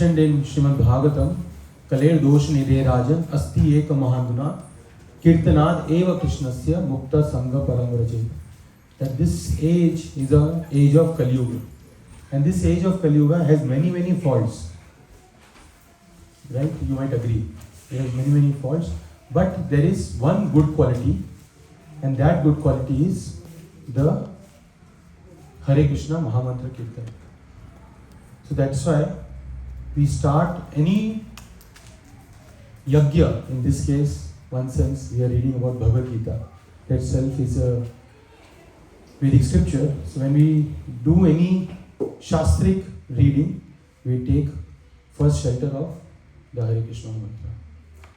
In Srimad Bhagavatam, Kaler Dosh Nidhe Rajan Asti Eka Mahanduna Kirtanad Eva Krishnasya Mukta Sangha Paramvrajit. That this age is an age of Kali Yuga. And this age of Kali Yuga has many faults. Right? You might agree. It has many faults. But there is one good quality, and that good quality is the Hare Krishna Mahamantra Kirtan. So that's why we start any yajna, in this case, one sense, we are reading about Bhagavad Gita. That itself is a Vedic scripture. So when we do any Shastric reading, we take first shelter of the Hare Krishna mantra,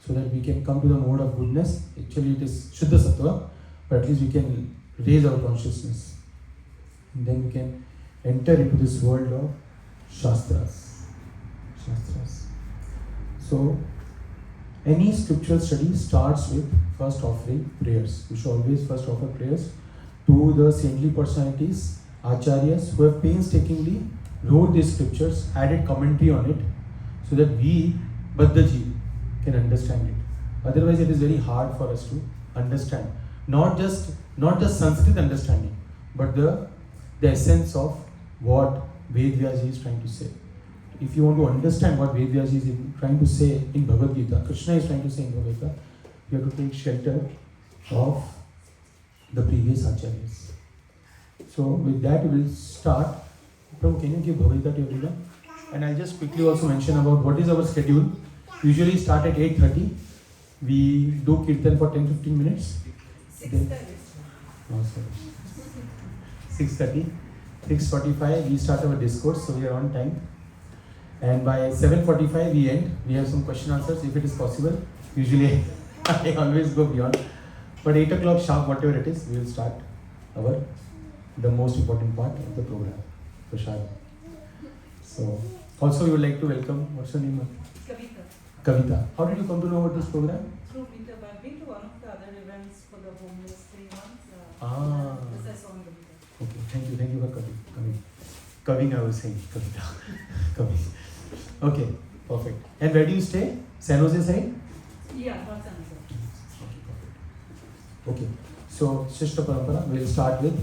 so that we can come to the mode of goodness. Actually it is Shuddha Sattva, but at least we can raise our consciousness. And then we can enter into this world of Shastras. So, any scriptural study starts with first offering prayers. We should always first offer prayers to the saintly personalities, acharyas, who have painstakingly wrote these scriptures, added commentary on it, so that we, Baddhaji, can understand it. Otherwise, it is very hard for us to understand. Not just Sanskrit understanding, but the essence of what Ved-Vyaji is trying to say. If you want to understand what Ved-Vyaji is trying to say in Bhagavad Gita, Kṛṣṇa is trying to say in Bhagavad Gita, you have to take shelter of the previous acharyas. So with that we will start. Prabhu, can you give Bhagavad Gita to everyone? And I'll just quickly also mention about what is our schedule. Usually start at 8:30. We do Kirtan for 10-15 minutes. 6:30. Oh, sorry. 6:30. 6:45 we start our discourse, so we are on time. And by 7:45 we end. We have some question answers if it is possible. Usually I always go beyond. But 8 o'clock sharp, whatever it is, we will start the most important part of the program, Prashad. So also we would like to welcome, what's your name? Kavita. How did you come to know about this program? Through Vita. I've been to one of the other events for the homeless 3 months. This I saw on the Vita. Okay, thank you for coming. Kaving, I was saying, Kavita. Kaving. Okay, perfect. And where do you stay? San Jose side? Yeah, not San Jose. Okay, perfect. Okay, so Shrishta Parampara, we'll start with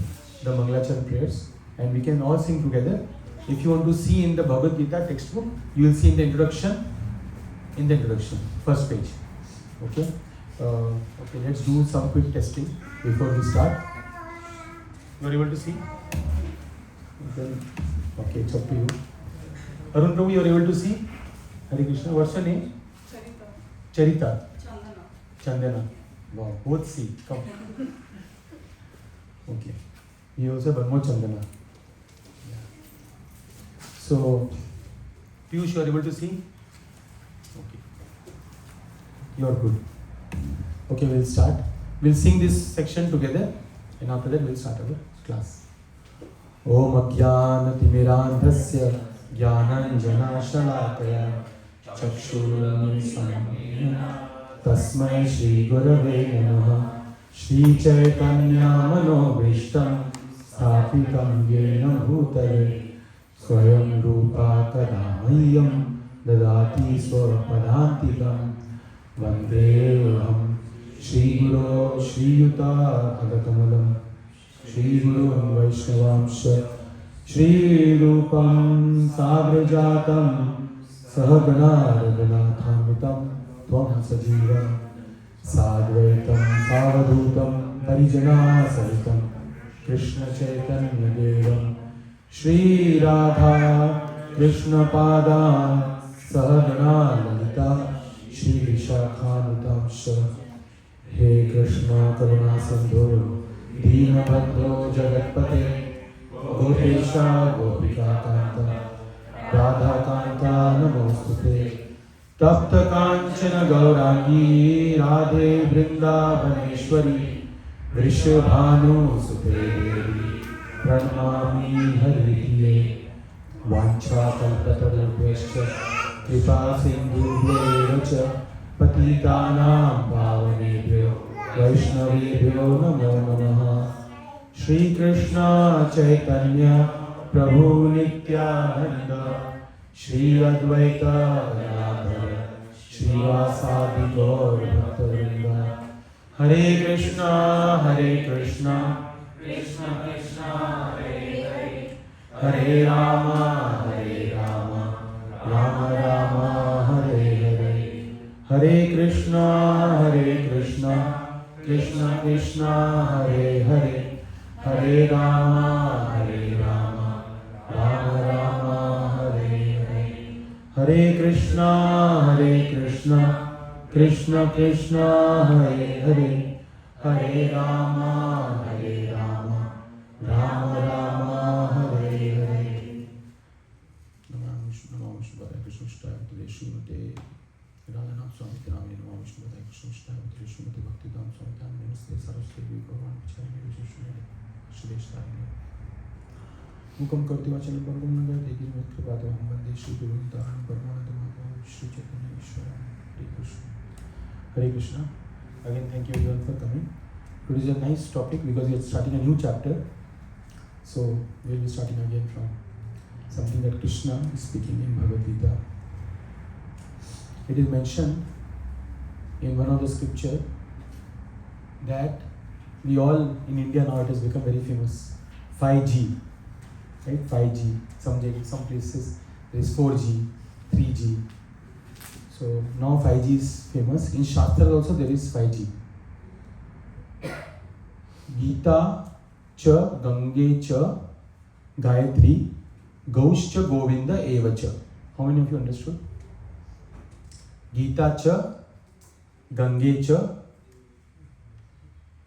the Mangalacharana prayers, and we can all sing together. If you want to see in the Bhagavad Gita textbook, you will see in the introduction, first page. Okay, let's do some quick testing before we start. You are able to see? Okay, it's up to you. Arun Prabhu, you are able to see? Hare Krishna, what's your name? Charita. Chandana. Wow, both see. Come. Okay. You also have one more Chandana. Yeah. So, Piyush, you are able to see? Okay. You are good. Okay, we'll start. We'll sing this section together, and after that we'll start our class. Om Ajnana-timirandhasya Jnananjana-shalakaya Chakshurunmilitam Tasmai Shri Gurave Namaha Shri Caitanya Manobhishtam Sthapitam Yena Bhutale Swayam Rupa Kadamayyam Dadati Swapadantikam Vandeham Shri Guru Shri Yuta Adhaḥ-śākham Shri Guru Vaishnavamsha Shri Rupam Sagrajatam Sahagana Raghunathanutam Tvam Sajiva Sadvaitam Savadhutam Parijana Sahitam Krishna Caitanya Devam Shri Radha Krishna Pada Sahagana Lalita Shri Vishakhanutam He Kṛṣṇa Karuna Sindhu Dīnabandho Jagatpate Gopesha Gopika Kanta Radha Kanta Namostute Tapta Kanchana Gaurangi Radhe Vrindavaneshwari Vrishabhanu Sute Devi Pranamami Hariye Vancha Kalpatarupescha Kripa Sindhu Cha Patitanam Pavanebhyo Vaishnavebhyo Namo Namaha Shri Kṛṣṇa Caitanya Prabhu Nityananda Shri Advaita Gadadhara Srivasadi Gaur Bhaktavrinda. Hare Krishna, Krishna Krishna, Hare Hare, Hare Rama, Rama Rama, Hare Hare. Hare Krishna, Krishna Krishna, Hare Hare, Hare Rama, Rama Rama, Hare Hare. Hare Krishna, Krishna Krishna, Hare Hare, Hare Rama, Rama Rama, Hare Hare. Namo Vishnu Padaya Krishna Shtaya Srimate Radhanam Swami Namo Vishnu Padaya Krishna Shtaya Srimate Bhakti-yoga Swami Namaste Saraswati Bhagavan Vichayami Visheshwari Shreshtari Mukam Karti Vachalam Pargam Nagar Degi Kripadam Vande Shri Guru Dharam Parmanadam Shri Chaitanya Ishwaram Hare Krishna. Hare Krishna. Again, thank you everyone for coming. Today is a nice topic because we are starting a new chapter. So we will be starting again from something that Kṛṣṇa is speaking in Bhagavad Gita. It is mentioned in one of the scripture that we all in India now it has become very famous. 5G, right? 5G. Some places there is 4G, 3G. So now 5G is famous. In Shastra also there is 5G. Gita cha Gange cha Gayatri Gauscha Govinda Evacha. How many of you understood? Gita cha Gange cha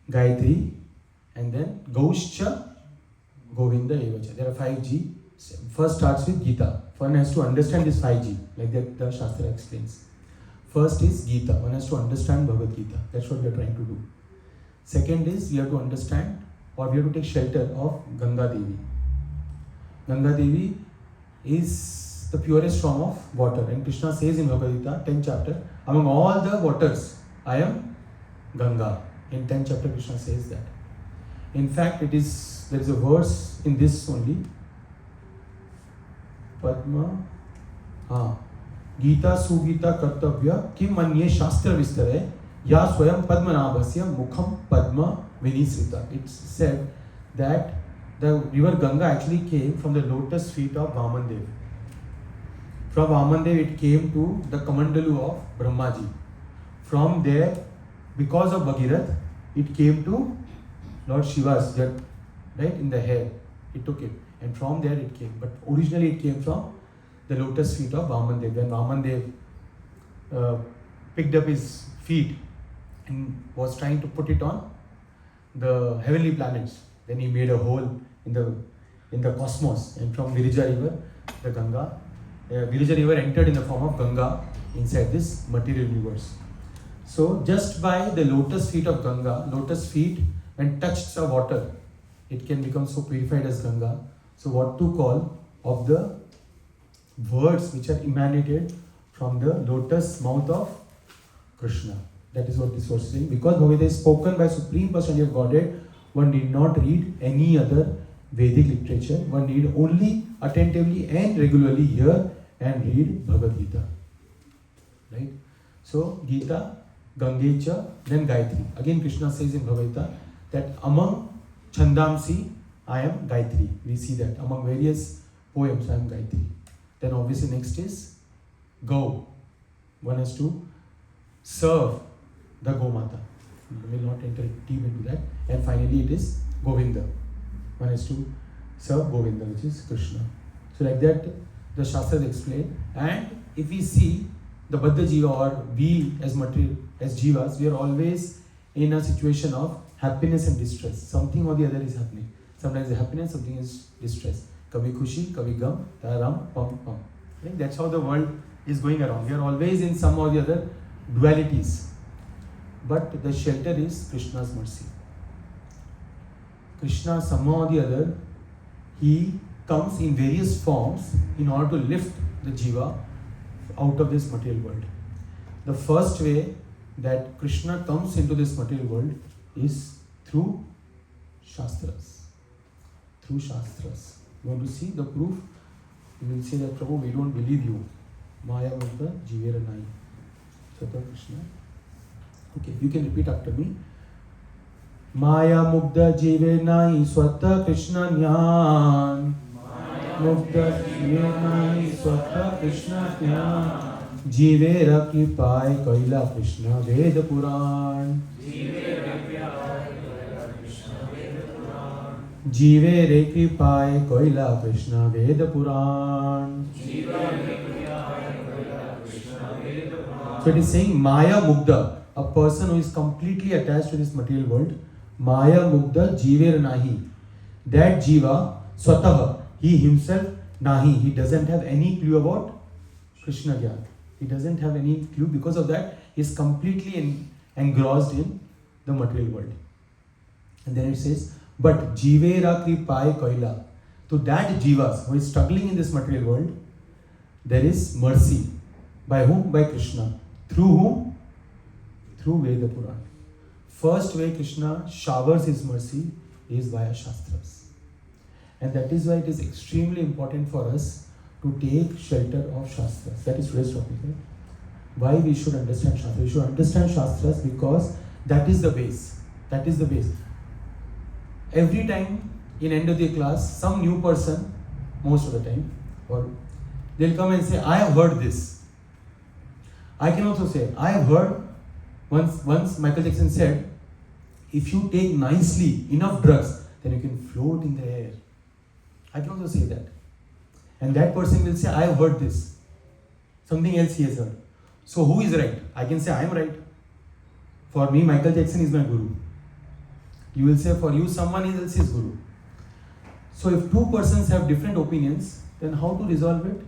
Gayatri and then Gauscha Govinda Evacha. There are 5G. First starts with Gita. One has to understand this 5G, like that the Shastra explains. First is Gita. One has to understand Bhagavad Gita. That's what we are trying to do. Second is we have to understand or we have to take shelter of Ganga Devi. Ganga Devi is the purest form of water. And Kṛṣṇa says in Bhagavad Gita, 10th chapter, among all the waters, I am Ganga. In 10th chapter, Kṛṣṇa says that. In fact, there is a verse in this only. Padma, Gita Sugita Kartavya Kim Manye Shastra Vistare Ya Swayam Padmanabhasya Mukham Padma Vinisrita. It's said that the river Ganga actually came from the lotus feet of Vamandev. From Vamandev it came to the Kamandalu of Brahmaji. From there, because of Bhagirath, it came to Lord Shiva's jet, right, in the hair. It took it. And from there it came. But originally it came from the lotus feet of Vamandev. When Vamandev picked up his feet and was trying to put it on the heavenly planets, then he made a hole in the cosmos. And from Virija river, the Ganga, Virija river entered in the form of Ganga inside this material universe. So just by the lotus feet of Ganga, lotus feet when touched the water, it can become so purified as Ganga. So what to call of the words which are emanated from the lotus mouth of Kṛṣṇa. That is what this verse is saying. Because Bhagavad Gita is spoken by Supreme Personality of Godhead, one need not read any other Vedic literature. One need only attentively and regularly hear and read Bhagavad Gita. Right? So Gita, Gangecha, then Gayatri. Again Kṛṣṇa says in Bhagavad Gita that among chandāṁsi, I am Gayatri. We see that among various poems, I am Gayatri. Then obviously next is Go. One has to serve the Gomata. We will not enter deep into that. And finally it is Govinda. One has to serve Govinda, which is Kṛṣṇa. So like that the Shastras explain. And if we see the Baddha Jiva or we as material, as Jivas, we are always in a situation of happiness and distress. Something or the other is happening. Sometimes the happiness, something is distress. Kabhi khushi, kabhi gam, taram, pam, pam. Right? That's how the world is going around. We are always in some or the other dualities. But the shelter is Kṛṣṇa's mercy. Kṛṣṇa, somehow or the other, he comes in various forms in order to lift the jiva out of this material world. The first way that Kṛṣṇa comes into this material world is through Shastras. Through Shastras. You want to see the proof? You will say that, Prabhu, we don't believe you. Maya mugdha jivera nai. Swatha Kṛṣṇa. Okay, you can repeat after me. Maya mugdha jive nai swatha Kṛṣṇa jnān. Mugdha jive nai swatha Kṛṣṇa jnān. Jivera kripāya kaila Kṛṣṇa veda purān. Jivere kripāya kaila Kṛṣṇa veda purān. So it is saying Maya Mugdha, a person who is completely attached to this material world. Maya Mugdha Jivera Nahi. That Jiva, Swataha, he himself, Nahi, he doesn't have any clue about Kṛṣṇa Gyan. He doesn't have any clue. Because of that, he is completely engrossed in the material world. And then it says, but Jivera Kripāya Kaila. To that Jivas who is struggling in this material world, there is mercy. By whom? By Kṛṣṇa. Through whom? Through Veda Puran. First way Kṛṣṇa showers his mercy is via Shastras. And that is why it is extremely important for us to take shelter of Shastras. That is today's topic. Right? Why we should understand Shastras? We should understand Shastras because that is the base. That is the base. Every time in end of the class, some new person, most of the time, or they'll come and say, I have heard this. I can also say, I have heard, once Michael Jackson said, if you take nicely enough drugs, then you can float in the air. I can also say that. And that person will say, I have heard this. Something else he has heard. So who is right? I can say, I am right. For me, Michael Jackson is my guru. You will say, for you, someone else is guru. So if two persons have different opinions, then how to resolve it?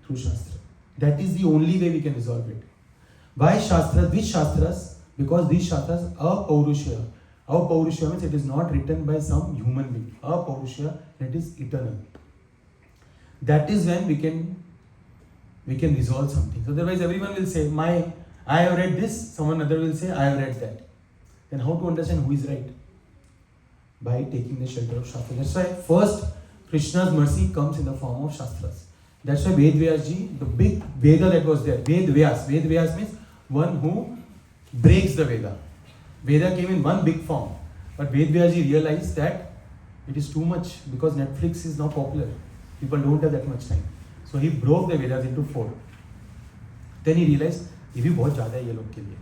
Through Shastra. That is the only way we can resolve it. Why Shastras? Which Shastras? Because these Shastras are Paurusha. Our Paurusha means it is not written by some human being. Our Paurusha, it is eternal. That is when we can resolve something. So otherwise everyone will say, I have read this, someone other will say, I have read that. Then how to understand who is right? By taking the shelter of Shastras. That's why first Krishna's mercy comes in the form of Shastras. That's why Ved-Vyas-ji, the big Veda that was there, Ved-Vyas. Ved-Vyas means one who breaks the Veda. Veda came in one big form. But Ved-Vyas-ji realized that it is too much because Netflix is now popular. People don't have that much time. So he broke the Vedas into 4. Then he realized, ये भी बहुत ज़्यादा है ये लोग के लिए.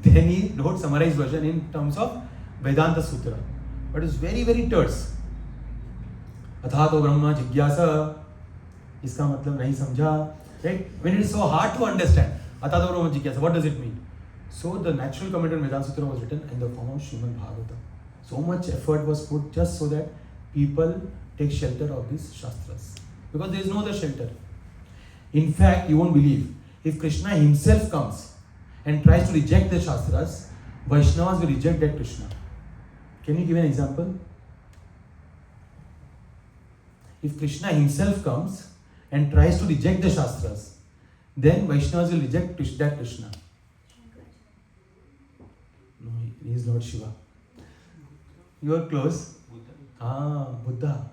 Then he wrote summarized version in terms of Vedanta Sutra. But it's very, very terse. अथातो ब्रह्म जिज्ञासा. इसका मतलब नहीं समझा. Right? When it is so hard to understand, अथातो ब्रह्म जिज्ञासा, what does it mean? So the natural commentary on Vedanta Sutra was written in the form of śrī-bhagavān. So much effort was put just so that people take shelter of these Shastras. Because there is no other shelter. In fact, you won't believe, if Kṛṣṇa himself comes and tries to reject the Shastras, Vaishnavas will reject that Kṛṣṇa. Can you give an example? If Kṛṣṇa himself comes and tries to reject the Shastras, then Vaishnavas will reject that Kṛṣṇa. No, he is Lord Shiva. You are close. Buddha.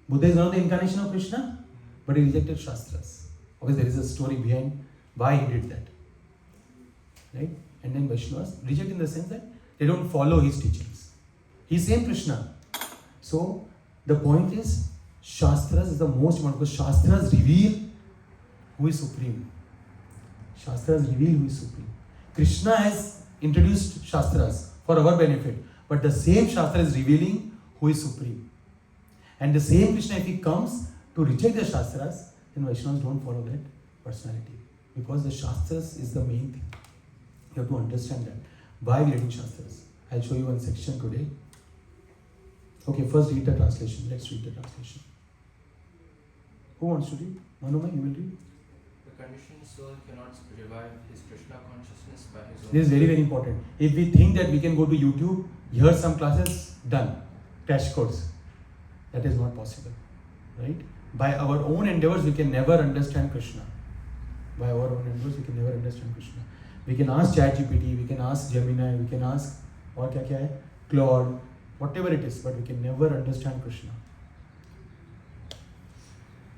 Buddha is not the incarnation of Kṛṣṇa, but he rejected Shastras. Obviously, there is a story behind why he did that. Right? And then Vaishnavas reject in the sense that they don't follow his teachings. He is same Kṛṣṇa. So, the point is, Shastras is the most important because Shastras reveal who is supreme. Shastras reveal who is supreme. Kṛṣṇa has introduced Shastras for our benefit, but the same Shastra is revealing who is supreme. And the same Kṛṣṇa, if he comes to reject the Shastras, then Vaishnavas don't follow that personality. Because the Shastras is the main thing. You have to understand that. Why we are reading Shastras? I'll show you one section today. Okay, first read the translation. Let's read the translation. Who wants to read? Manumai, you will read? The conditioned soul cannot revive his Kṛṣṇa consciousness by his own. This is very, very important. If we think that we can go to YouTube, hear some classes, done. Crash course. That is not possible. Right? By our own endeavors, we can never understand Kṛṣṇa. By our own endeavors, we can never understand Kṛṣṇa. We can ask ChatGPT, we can ask Gemini, we can ask और क्या क्या है? Claude, whatever it is, but we can never understand Kṛṣṇa.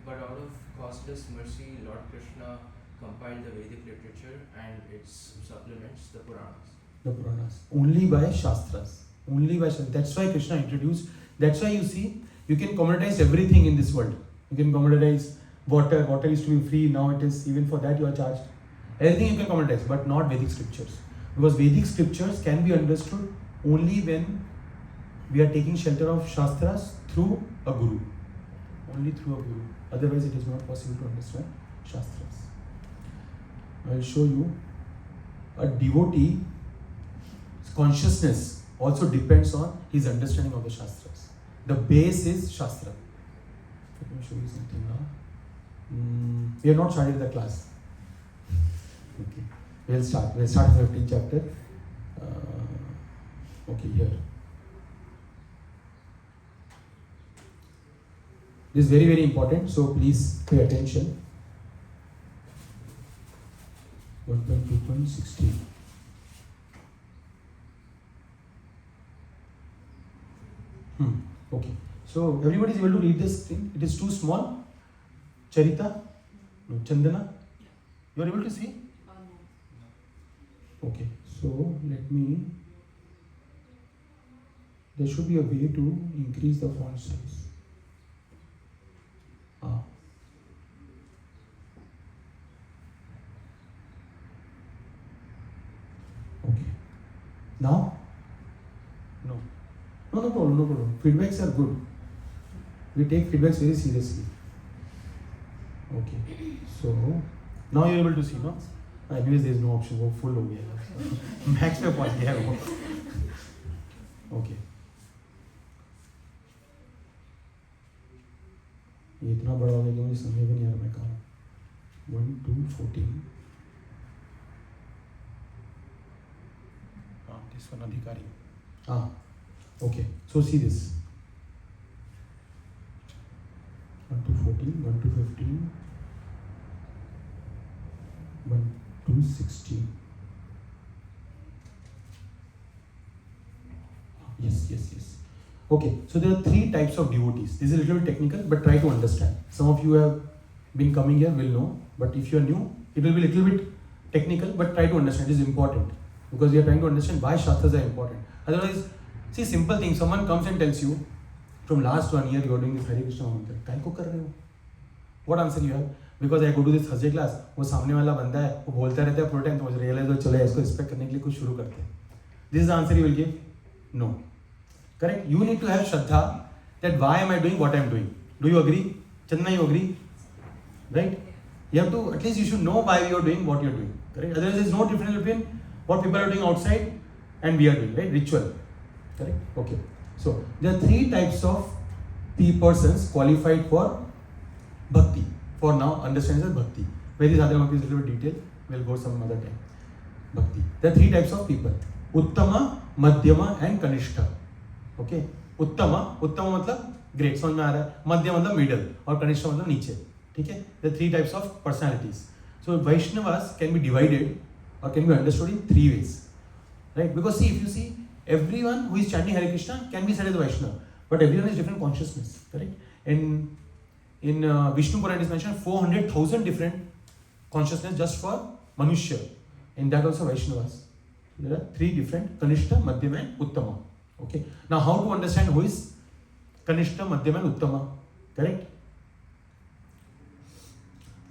But out of causeless mercy, Lord Kṛṣṇa compiled the Vedic literature and its supplements, the Puranas. The Puranas. Only by Shastras. Only by Shastras. That's why Kṛṣṇa introduced. That's why you see, you can commoditize everything in this world. You can commoditize water. Water used to be free. Now it is, even for that you are charged. Everything you can commoditize, but not Vedic scriptures. Because Vedic scriptures can be understood only when we are taking shelter of Shastras through a Guru. Only through a Guru. Otherwise it is not possible to understand Shastras. I will show you a devotee consciousness also depends on his understanding of the Shastras. The base is Shastra. Let me show you something now. We have not started the class. Okay. We'll start the 15th chapter. Okay, here. This is very, very important, so please pay attention. 1.2.16. Okay. So everybody is able to read this thing. It is too small. Charita? No. Chandana? You are able to see? Okay. So let me. There should be a way to increase the font size. Okay. Now? No. No problem. Feedbacks are good. We take feedbacks very seriously. Okay. So now you are able to see, no? Anyways, there is no option. वो full हो गया. Max पे पहुंच गया वो. Okay. ये इतना बड़ा हो गया कि मुझे समझ भी नहीं आ रहा मैं कहाँ हूँ. 1, 2, 14. This one Adhikari. Okay. So see this. 1 to 14, 1 to 15, 1 to 16. Yes. Okay, so there are 3 types of devotees. This is a little bit technical, but try to understand. Some of you have been coming here will know, but if you are new, it will be a little bit technical, but try to understand. It is important because we are trying to understand why Shastras are important. Otherwise, see, simple thing. Someone comes and tells you, from last 1 year you are doing this Hare Krishna mantra. काय को कर रहे हो? What answer you have? Because I go to this Thursday class. वो सामने वाला बंदा है, वो बोलता रहता है पूरे टाइम, तो मुझे realize हो चलो इसको respect करने के लिए कुछ शुरू करते हैं. This is the answer you will give? No. Correct? You need to have Shraddha that why am I doing what I am doing. Do you agree? Chandana, you agree? Right? You have to, at least you should know why you are doing what you are doing. Correct? Otherwise there is no difference between what people are doing outside and we are doing, right? Ritual. Correct? Okay. So there are 3 types of persons qualified for bhakti. For now, understand as bhakti. Where this other bhakti is a little bit detailed, we'll go some other time. Bhakti. There are 3 types of people. Uttama, Madhyama and Kanishta. Okay. Uttama मतलब great, समझ में आ रहा है. मध्य मतलब middle और Kanishta मतलब नीचे. ठीक है? There are 3 types of personalities. So Vaishnavas can be divided or can be understood in 3 ways. Right? Because see, if you see, everyone who is chanting Hare Krishna can be said as a Vaishnava, but everyone has different consciousness. Correct? In Vishnu Puran it is mentioned 400,000 different consciousness just for Manushya. In that also Vaishnavas. There are 3 different: Kanishta, Madhyama and Uttama. Okay. Now how to understand who is Kanishta, Madhyama and Uttama? Correct?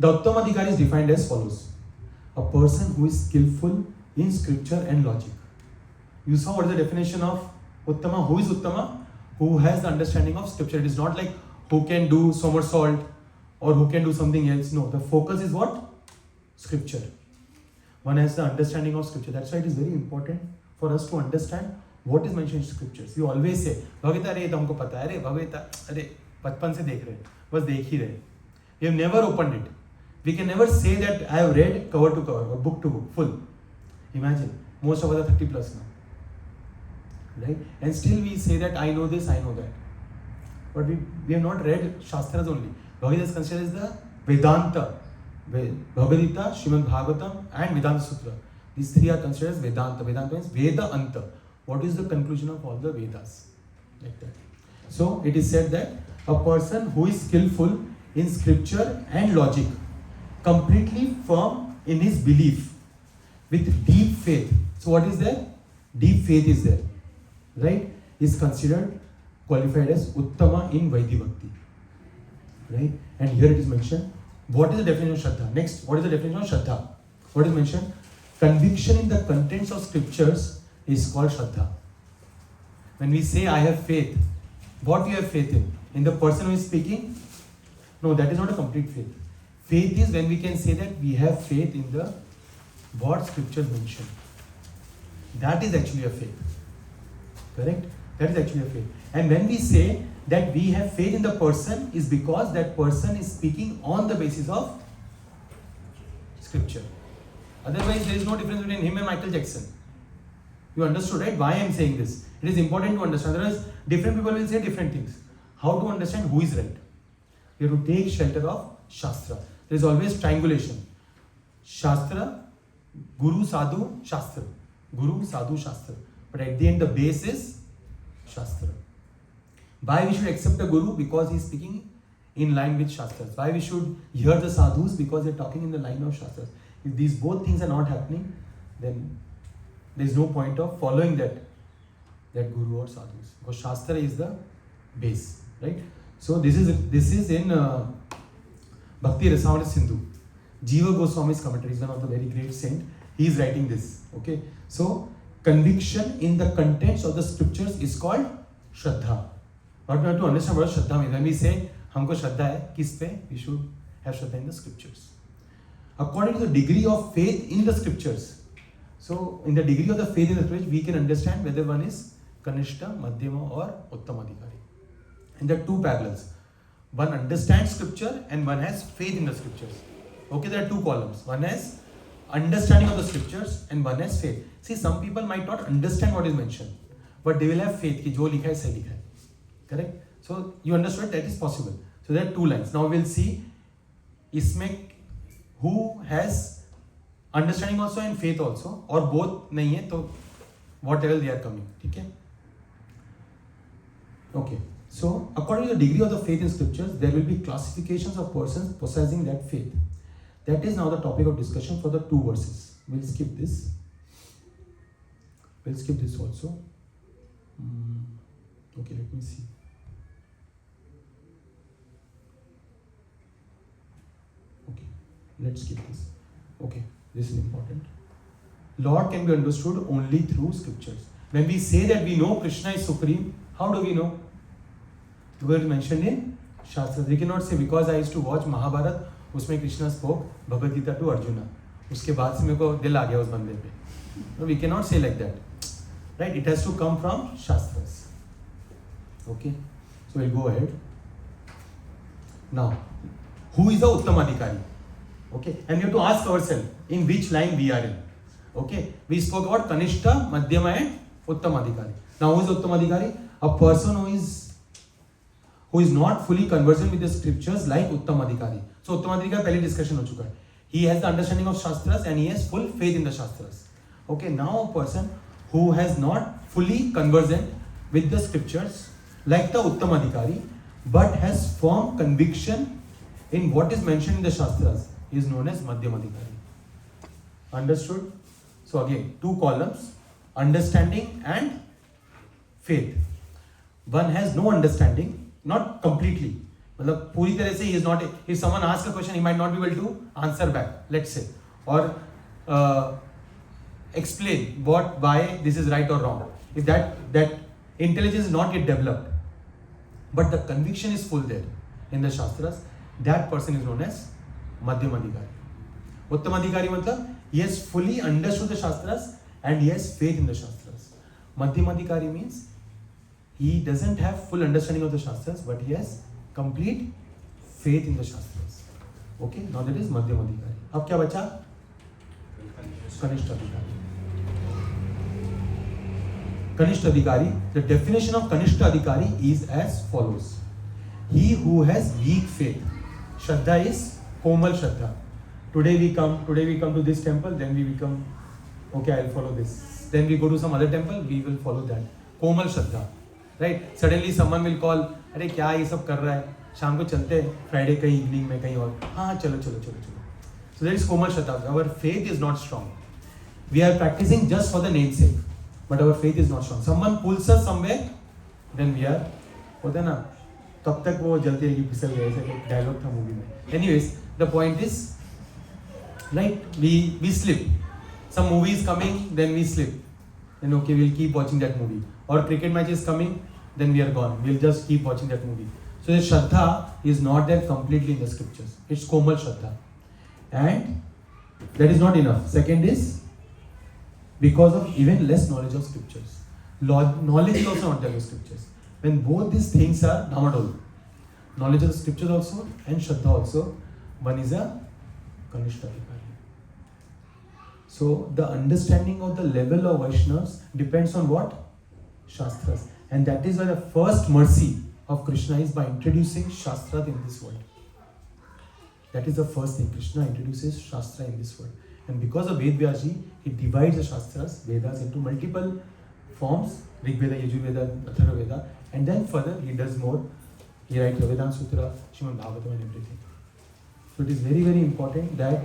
The Uttama Adhikari is defined as follows: a person who is skillful in scripture and logic. You saw what is the definition of Uttama? Who is Uttama? Who has the understanding of scripture. It is not like who can do somersault or who can do something else. No, the focus is what? Scripture. One has the understanding of scripture. That's why it is very important for us to understand what is mentioned in scriptures. You always say, Bhagavad Gita, अरे तुमको पता है, अरे Bhagavad Gita, अरे बचपन से देख रहे, बस देख ही रहे. We have never opened it. We can never say that I have read cover to cover or book to book, full. Imagine, most of us are 30 plus now. Right? And still we say that I know this, I know that. But we have not read Shastras only. Bhagavad Gita is considered as the Vedanta. Bhagavad Gita, Śrīmad Bhagavatam and Vedanta Sutra. These 3 are considered as Vedanta. Vedanta means Veda-anta. What is the conclusion of all the Vedas? Like that. So it is said that a person who is skillful in scripture and logic, completely firm in his belief, with deep faith. So what is there? Deep faith is there, right? Is considered qualified as uttama in Vaidhi Bhakti, right? And here it is mentioned. What is the definition of Shraddha? Next, what is the definition of Shraddha? What is mentioned? Conviction in the contents of scriptures is called Shraddha. When we say I have faith, what we have faith in? In the person who is speaking? No, that is not a complete faith. Faith is when we can say that we have faith in the what scriptures mention. That is actually a faith. Correct? That is actually a faith. And when we say that we have faith in the person, is because that person is speaking on the basis of scripture. Otherwise, there is no difference between him and Michael Jackson. You understood, right? Why I am saying this? It is important to understand. Otherwise, different people will say different things. How to understand who is right? You have to take shelter of Shastra. There is always triangulation. Shastra, Guru, Sadhu, Shastra. Guru, Sadhu, Shastra. But at the end, the base is Shastra. Why we should accept the Guru? Because he is speaking in line with Shastras. Why we should hear the Sadhus? Because they are talking in the line of Shastras. If these both things are not happening, then there is no point of following that Guru or Sadhus. Because Shastra is the base, right? So this is in Bhakti Rasamrita Sindhu. Jiva Goswami's commentary is one of the very great saint. He is writing this. Okay. So conviction in the contents of the scriptures is called Shraddha. But we have to understand what Shraddha means. When we say हमको श्रद्धा है किस पे? We should have Shraddha in the scriptures. According to the degree of faith in the scriptures. So in the degree of the faith in the scriptures, we can understand whether one is Kanishta, Madhyama or Uttamadhikari. And there are two parallels. One understands scripture and one has faith in the scriptures. Okay, there are two columns. One has understanding of the scriptures and one has faith. See, some people might not understand what is mentioned, but they will have faith कि जो लिखा है सही लिखा है. Correct? So you understood that is possible. So there are two lines. Now we'll see इसमें who has understanding also and faith also, और both नहीं है तो whatever they are coming. ठीक है? Okay. So according to the degree of the faith in scriptures, there will be classifications of persons possessing that faith. That is now the topic of discussion for the two verses. We'll skip this. We'll skip this also. Okay, let me see. Okay, let's skip this. Okay, this is important. Lord can be understood only through scriptures. When we say that we know Kṛṣṇa is supreme, how do we know? Because it is mentioned in Shastra. We cannot say because I used to watch Mahabharata, उसमें Kṛṣṇa spoke Bhagavad Gita to Arjuna. उसके बाद से मेरे को दिल आ गया उस बंदे पे. No, we cannot say like that. Right? It has to come from Shastras. Okay? So we'll go ahead. Now, who is the Uttamadhikari? Okay? And we have to ask ourselves in which line we are in. Okay? We spoke about Kanishta, Madhyama and Uttamadhikari. Now, who is Uttamadhikari? A person who is not fully conversant with the scriptures like Uttamadhikari. So Uttamadhikari पहले discussion हो चुका है. He has the understanding of Shastras and he has full faith in the Shastras. Okay, now a person who has not fully conversant with the scriptures like the Uttamadhikari but has firm conviction in what is mentioned in the Shastras is known as Madhyamadhikari. Understood? So again, two columns, understanding and faith. One has no understanding, not completely. मतलब पूरी तरह से he is not. If someone asks a question, he might not be able to answer back. Let's say, or explain why this is right or wrong. If that intelligence is not yet developed, but the conviction is full there in the Shastras, that person is known as Madhyamadhikari. Uttamadhikari मतलब he has fully understood the Shastras and he has faith in the Shastras. Madhyamadhikari means he doesn't have full understanding of the Shastras, but he has complete faith in the Shastras. Okay, now that is Madhyamadhikari. अब क्या बचा? Kanishta Adhikari. Kanishta Adhikari. The definition of Kanishta Adhikari is as follows: he who has weak faith. Shraddha is Komal Shraddha. Today we come to this temple, then we become okay, I'll follow this. Then we go to some other temple, we will follow that. Komal Shraddha. Right? Suddenly someone will call, अरे क्या ये सब कर रहा है? शाम को चलते हैं फ्राइडे कहीं इवनिंग में कहीं और, हाँ चलो चलो चलो चलो. So there is Komal Shraddha. Our faith is not strong. We are practicing just for the namesake, but our faith is not strong. Someone pulls us somewhere, then we are, होता है ना, तब तक वो जलती रहेगी, फिसल गए, ऐसा एक डायलॉग था मूवी में. Anyways, the point is, right? We slip. Some movie is coming, then we slip. Then okay, we'll keep watching that movie. Or cricket match is coming, then we are gone. We'll just keep watching that movie. So the Shraddha is not there completely in the scriptures. It's Komal Shraddha. And that is not enough. Second is because of even less knowledge of scriptures. Knowledge is also not there in scriptures. When both these things are Namadol, knowledge of the scriptures also and Shraddha also, one is a Kanishta. So the understanding of the level of Vaishnavas depends on what? Shastras. And that is why the first mercy of Kṛṣṇa is by introducing Shastras in this world. That is the first thing. Kṛṣṇa introduces Shastra in this world. And because of Ved-Vyaji, he divides the Shastras, Vedas into multiple forms, Rig Veda, Yajur Veda, Atharva Veda, and then further he does more. He writes the Vedanta Sutra, śrī-bhagavān and everything. So it is very, very important that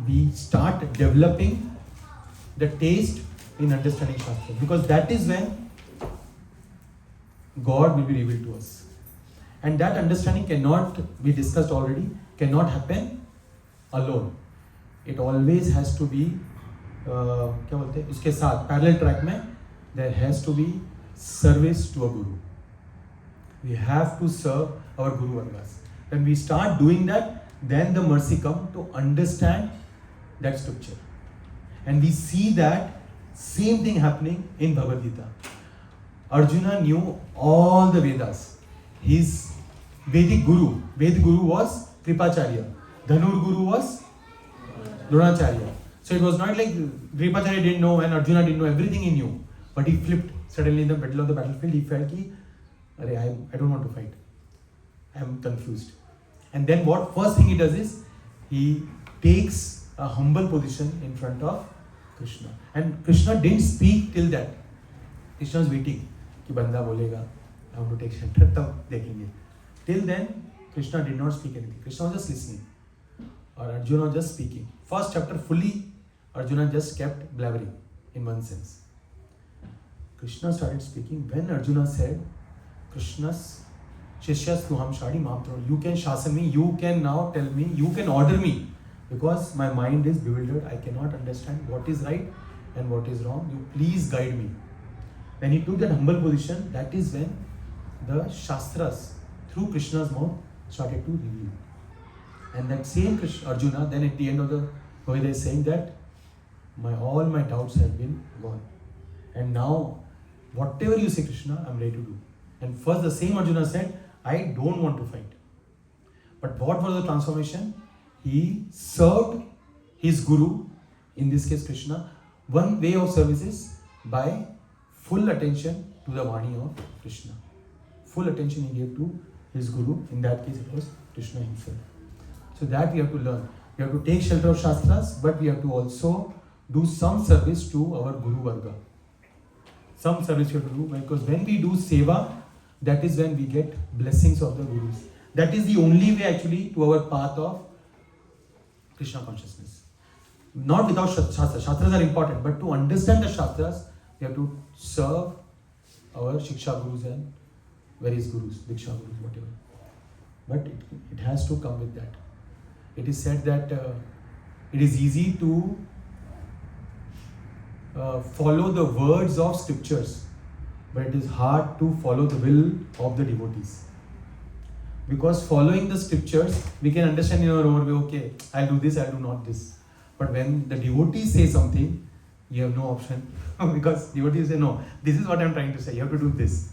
we start developing the taste in understanding Shastra, because that is when God will be revealed to us. And that understanding cannot be discussed already, cannot happen alone. It always has to be क्या बोलते हैं इसके साथ parallel track में there has to be service to a guru. We have to serve our Guru Vargas. When we start doing that, then the mercy comes to understand that scripture. And we see that same thing happening in Bhagavad Gita. Arjuna knew all the Vedas. His Vedic Guru, Ved Guru was Kripacharya. Dhanur Guru was Dronacharya. So it was not like Kripacharya didn't know and Arjuna didn't know everything he knew. But he flipped. Suddenly in the middle of the battlefield, he felt ki, I don't want to fight. I am confused. And then what first thing he does is, he takes a humble position in front of Kṛṣṇa. And Kṛṣṇa didn't speak till that. Kṛṣṇa was waiting. Ki banda bolega, I want to take shelter, tab dekhenge. Till then, Kṛṣṇa did not speak anything. Kṛṣṇa was just listening. Or Arjuna was just speaking. First chapter fully, Arjuna just kept blabbering in one sense. Kṛṣṇa started speaking when Arjuna said, Kṛṣṇa's Shishyas Tuham Shadi Mamtro, you can shasan me, you can now tell me, you can order me, because my mind is bewildered, I cannot understand what is right and what is wrong, you please guide me. When he took that humble position, that is when the Shastras, through Kṛṣṇa's mouth, started to reveal. And that same Arjuna, then at the end of the Veda is saying that all my doubts have been gone. And now, whatever you say, Kṛṣṇa, I am ready to do. And first the same Arjuna said, I don't want to fight. But what was the transformation? He served his Guru, in this case Kṛṣṇa. One way of service is by full attention to the Vani of Kṛṣṇa. Full attention he gave to his Guru. In that case it was Kṛṣṇa himself. So that we have to learn. We have to take shelter of Shastras, but we have to also do some service to our Guru Varga. Some service we have to do, because when we do Seva, that is when we get blessings of the Gurus. That is the only way actually to our path of Kṛṣṇa consciousness. Not without Shastras. Shastras are important, but to understand the Shastras, we have to serve our Shiksha Gurus and various Gurus, Diksha Gurus, whatever. But it has to come with that. It is said that it is easy to follow the words of scriptures, but it is hard to follow the will of the devotees. Because following the scriptures, we can understand in our own way, okay, I'll do this, I'll do not this. But when the devotees say something, you have no option. Because devotees say, no, this is what I'm trying to say, you have to do this.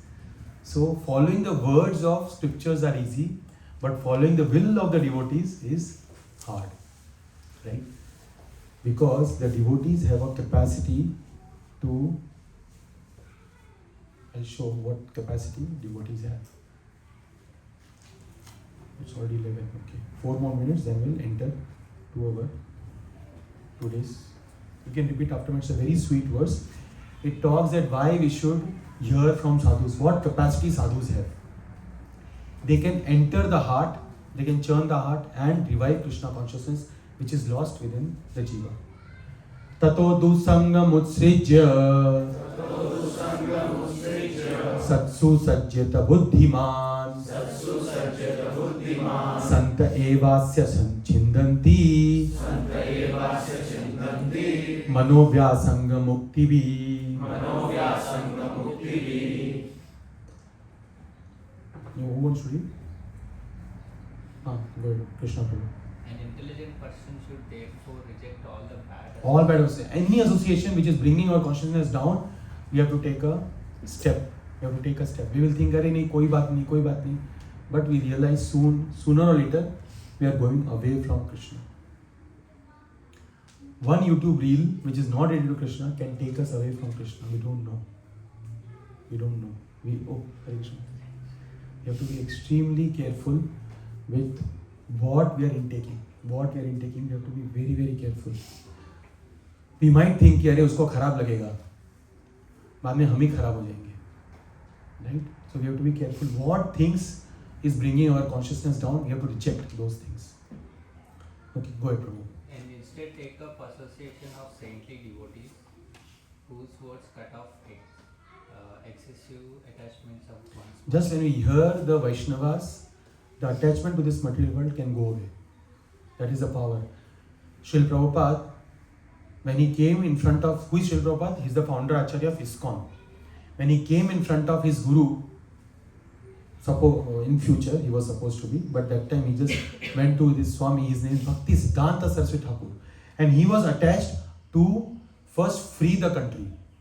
So following the words of scriptures are easy, but following the will of the devotees is hard. Right? Because the devotees have a capacity to, I'll show what capacity devotees have. It's already 11, okay. 4 more minutes, then we'll enter to our today's. You can repeat after me, it's a very sweet verse. It talks that why we should hear from sadhus, what capacity sadhus have. they can enter the heart, they can churn the heart and revive Krishna consciousness which is lost within the jiva. Tato dusangam utsrijya satsu sajjata buddhiman santa evasya sanchindanti manovyasanga muktivi. Who wants to read? Go ahead, Krishna Prabhu. An intelligent person should therefore reject all the bad. All bad association. Any association which is bringing our consciousness down, we have to take a step. We will think, "Arey nahi, koi baat nahi," but we realize sooner or later, we are going away from Krishna. One YouTube reel which is not related to Krishna can take us away from Krishna. We don't know. Hare Krishna. We have to be extremely careful with what we are intaking. We have to be very, very careful. We might think कि अरे उसको खराब लगेगा, बाद में हम ही खराब हो जाएंगे, right? So we have to be careful. What things is bringing our consciousness down, we have to reject those things. Okay, go ahead, Prabhu. And instead take up association of saintly devotees whose words cut off excessive attachments of one's. Just when we hear the Vaishnavas, the attachment to this material world can go away. That is the power. Srila Prabhupada, when he came in front of, who is Srila Prabhupada? He is the founder Acharya of ISKCON. When he came in front of his guru, in future he was supposed to be, but that time he just went to this Swami, his name is Bhakti-Siddhanta Saraswati Thakur. And he was attached to first free the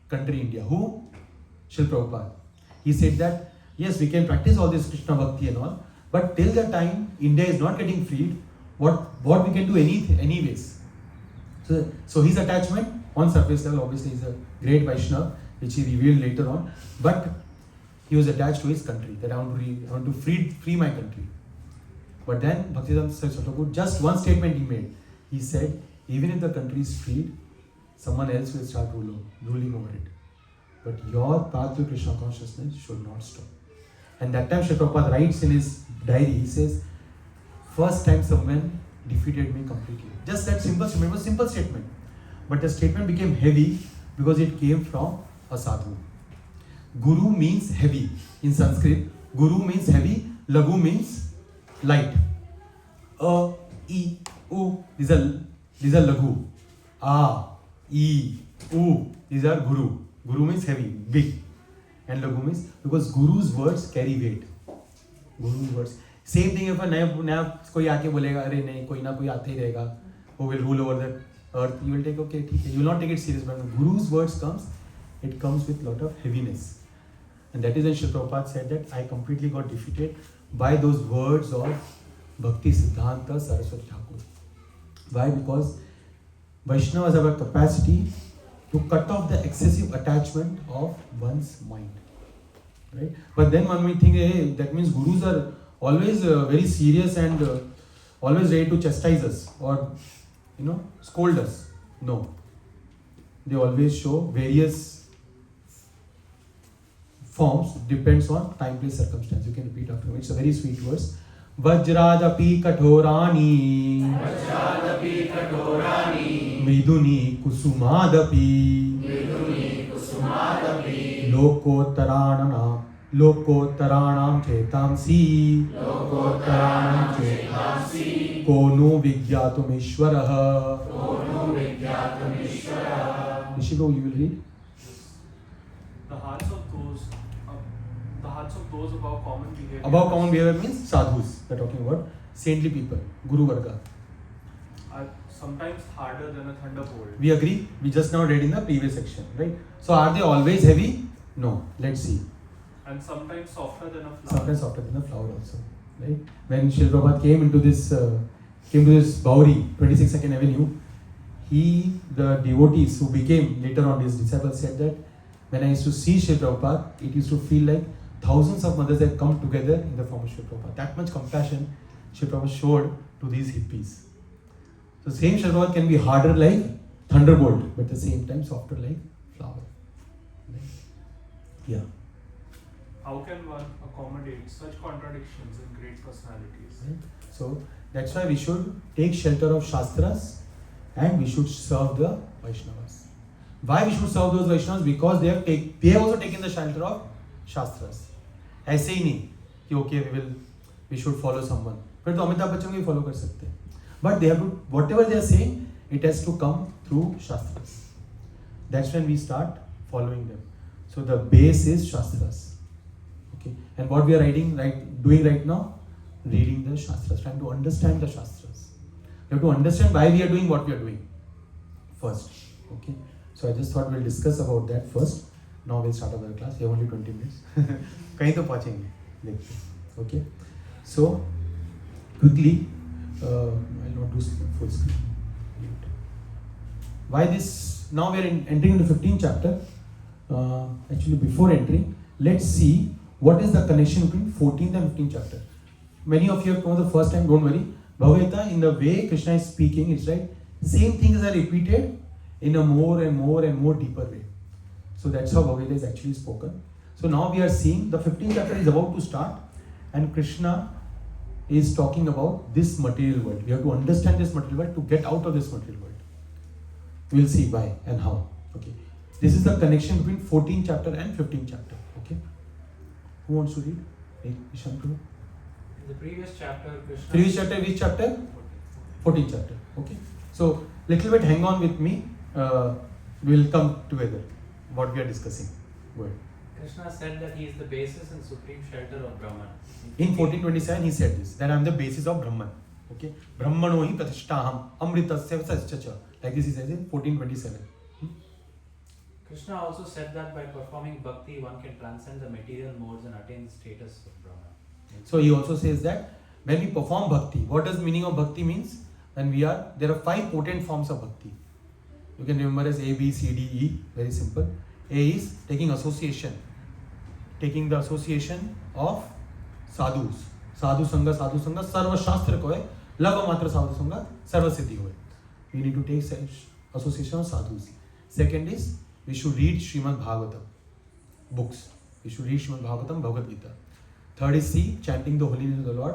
country India. Who? Srila Prabhupada. He said that, yes, we can practice all this Krishna Bhakti and all, but till the time India is not getting freed, what we can do anyways. So his attachment on surface level obviously is a great Vaishnava, which he revealed later on, but he was attached to his country, that I want to free my country. But then Bhaktivedanta Saraswati Thakur, just one statement he made. He said, even if the country is freed, someone else will start ruling over it. But your path to Krishna consciousness should not stop. And that time Srila Prabhupada writes in his diary, he says, first time someone defeated me completely. Just that simple statement. But the statement became heavy because it came from a sadhu. Guru means heavy in Sanskrit. Guru means heavy. Lagu means light. A, I, U. These are lagu. A, I, U. These are guru. Guru means heavy, big. And lagu means, because Guru's words carry weight. Guru's words. Same thing if a naya koi aake bolega, "Arey nahi, koi na koi aate hi rahega, who will rule over the earth," you will take, okay, you will not take it serious. But when Guru's words it comes with lot of heaviness. And that is when Srila Prabhupada said that I completely got defeated by those words of Bhakti-Siddhanta Saraswati Thakur. Why? Because Vaishnavas have a capacity to cut off the excessive attachment of one's mind. Right? But then one may think, hey, that means Gurus are always very serious and always ready to chastise us or scold us. No. They always show various forms, depends on time, place, circumstance. You can repeat after me. It's a very sweet verse. Vajradapi kathorani mriduni kusumadapi lokotaranam chandāṁsi kono vigyatum ishvaraha. Rishigo, you will read. The hearts of those above common behavior. Above common behavior means sadhus. We are talking about saintly people, Guru Varga. Are sometimes harder than a thunderbolt. We agree. We just now read in the previous section, right? So are they always heavy? No. Let's see. And sometimes softer than a flower. Sometimes softer than a flower also, right? When Srila Prabhupada came to this Bauri, 22nd Avenue, the devotees who became later on his disciples said that when I used to see Srila Prabhupada, it used to feel like thousands of mothers had come together in the form of Srila Prabhupada. That much compassion Srila Prabhupada showed to these hippies. So same Srila Prabhupada can be harder like thunderbolt, but at the same time softer like flower. Right? Yeah. how can one accommodate such contradictions in great personalities? Right? So that's why we should take shelter of Shastras and we should serve the Vaishnavas. Why we should serve those Vaishnavas? Because they have also taken the shelter of Shastras. ऐसे ही नहीं कि okay we should follow someone. फिर तो अमिताभ बच्चन को ही follow कर सकते हैं. But they have to, whatever they are saying, it has to come through Shastras. That's when we start following them. So the base is Shastras. Okay. And what we are doing right now, reading the Shastras, trying to understand the Shastras. You have to understand why we are doing what we are doing first. Okay. So I just thought we'll discuss about that first. Now we'll start our class. We have only 20 minutes. कहीं तो पहुँचेंगे. Okay. So quickly, I'll not do full screen. Why this? Now we are entering into 15th chapter. Actually, before entering, let's see what is the connection between 14th and 15th chapter. Many of you have come for the first time. Don't worry. Bhagavad Gita, in the way Kṛṣṇa is speaking, it's like same things are repeated in a more and more and more deeper way. So that's how Bhagavad Gita is actually spoken. So now we are seeing the 15th chapter is about to start, and Kṛṣṇa is talking about this material world. We have to understand this material world to get out of this material world. We'll see why and how. Okay. This is the connection between 14th chapter and 15th chapter. Okay. Who wants to read? Ishan, In the previous chapter, Kṛṣṇa. Previous chapter, which chapter? 14th chapter. Okay. So little bit hang on with me. We'll come together. What we are discussing. Go ahead. Kṛṣṇa said that he is the basis and supreme shelter of Brahman. In 1427, he said this, that I am the basis of Brahman. Okay. Brahmano hi pratishtaham amritasya vasascha. Like this he says in 1427. Kṛṣṇa also said that by performing bhakti, one can transcend the material modes and attain the status of Brahman. So he also says that when we perform bhakti, what does meaning of bhakti means? When there are 5 potent forms of bhakti. You can remember as A, B, C, D, E. Very simple. A is taking association. Taking the association of sadhus. Sadhu sangha, sarva shastra ko hai. Lava matra sadhu sangha, sarva siddhi hoye. We need to take association of sadhus. Second is, we should read śrī-bhagavān books. We should read śrī-bhagavān, Bhagavad Gita. Third is C, chanting the holy name of the Lord.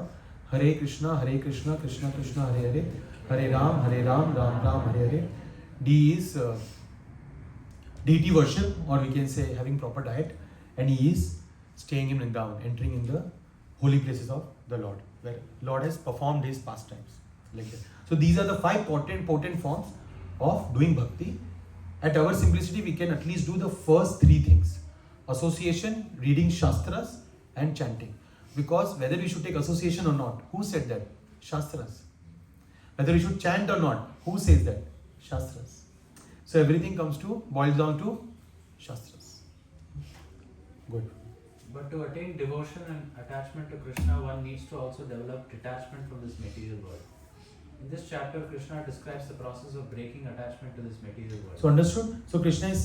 Hare Krishna, Krishna Krishna, Hare Hare. Hare Ram, Ram Ram, Hare Hare. D is deity worship, or we can say having proper diet. And E is staying in Vrindavan, entering in the holy places of the Lord, where Lord has performed his pastimes. Like that. So these are the 5 potent forms of doing bhakti. At our simplicity, we can at least do the first 3 things. Association, reading Shastras, and chanting. Because whether we should take association or not, who said that? Shastras. Whether we should chant or not, who says that? Shastras. So everything boils down to Shastras. Good. But to attain devotion and attachment to Kṛṣṇa, one needs to also develop detachment from this material world. In this chapter, Kṛṣṇa describes the process of breaking attachment to this material world. So understood? So Kṛṣṇa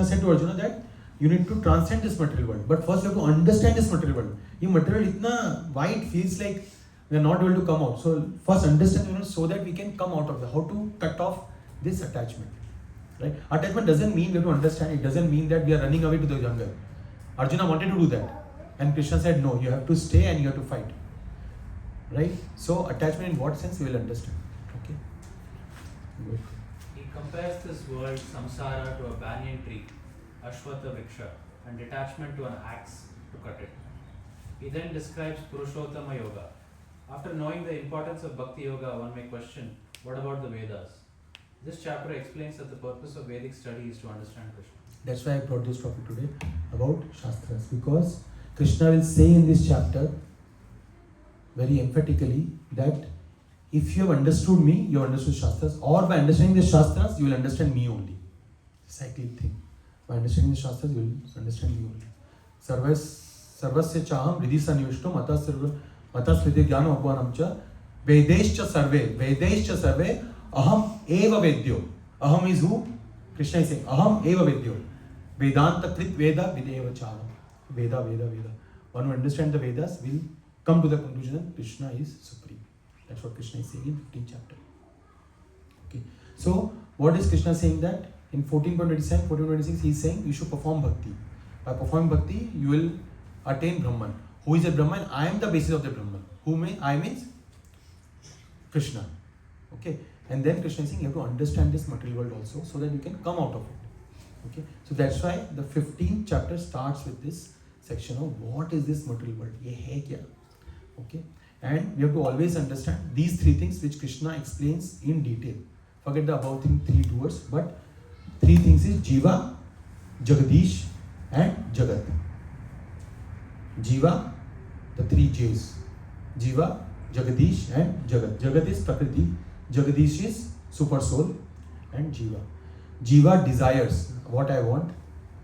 said to Arjuna that you need to transcend this material world. But first you have to understand this material world. This material is so wide, feels like we are not able to come out. So first understand so that we can come out of how to cut off this attachment. Right? Attachment doesn't mean we have to understand. It doesn't mean that we are running away to the jungle. Arjuna wanted to do that. And Kṛṣṇa said no, you have to stay and you have to fight. Right? So attachment in what sense we will understand. Okay. Good. He compares this world, samsara, to a banyan tree, aśvatthaṁ, and detachment to an axe to cut it. He then describes Purushottama-yoga. After knowing the importance of bhakti-yoga, one may question, what about the Vedas? This chapter explains that the purpose of Vedic study is to understand Kṛṣṇa. That's why I brought this topic today about Shastras. Because Kṛṣṇa will say in this chapter very emphatically that if you have understood me, you have understood Shastras, or by understanding the Shastras, you will understand me only. Cyclic thing. By understanding the Shastras, you will understand me only. Sarvasya chaham vidhi sanivishto matasviti jnana upvanam cha vedaischa sarve aham eva vedyo. Aham is who? Kṛṣṇa is saying aham eva vedyo. Vedanta krit veda videva chavam. Veda. One who understands the Vedas will come to the conclusion that Kṛṣṇa is supreme. That's what Kṛṣṇa is saying in 15th chapter. Okay. So what is Kṛṣṇa saying that? In 14.27, 14.26 he is saying you should perform bhakti. By performing bhakti, you will attain Brahman. Who is a Brahman? I am the basis of the Brahman. I means Kṛṣṇa. Okay, and then Kṛṣṇa is saying you have to understand this material world also, so that you can come out of it. Okay, so that's why the 15th chapter starts with this section of what is this material world? Ye hai kya? Okay, and we have to always understand these three things which Kṛṣṇa explains in detail. Forget the above thing, 3 doers, but 3 things is Jiva, Jagadish, and Jagat. Jiva, the 3 J's. Jiva, Jagadish, and Jagat. Jagat is Prakriti, Jagadish is Super Soul, and Jiva. Jiva desires what I want,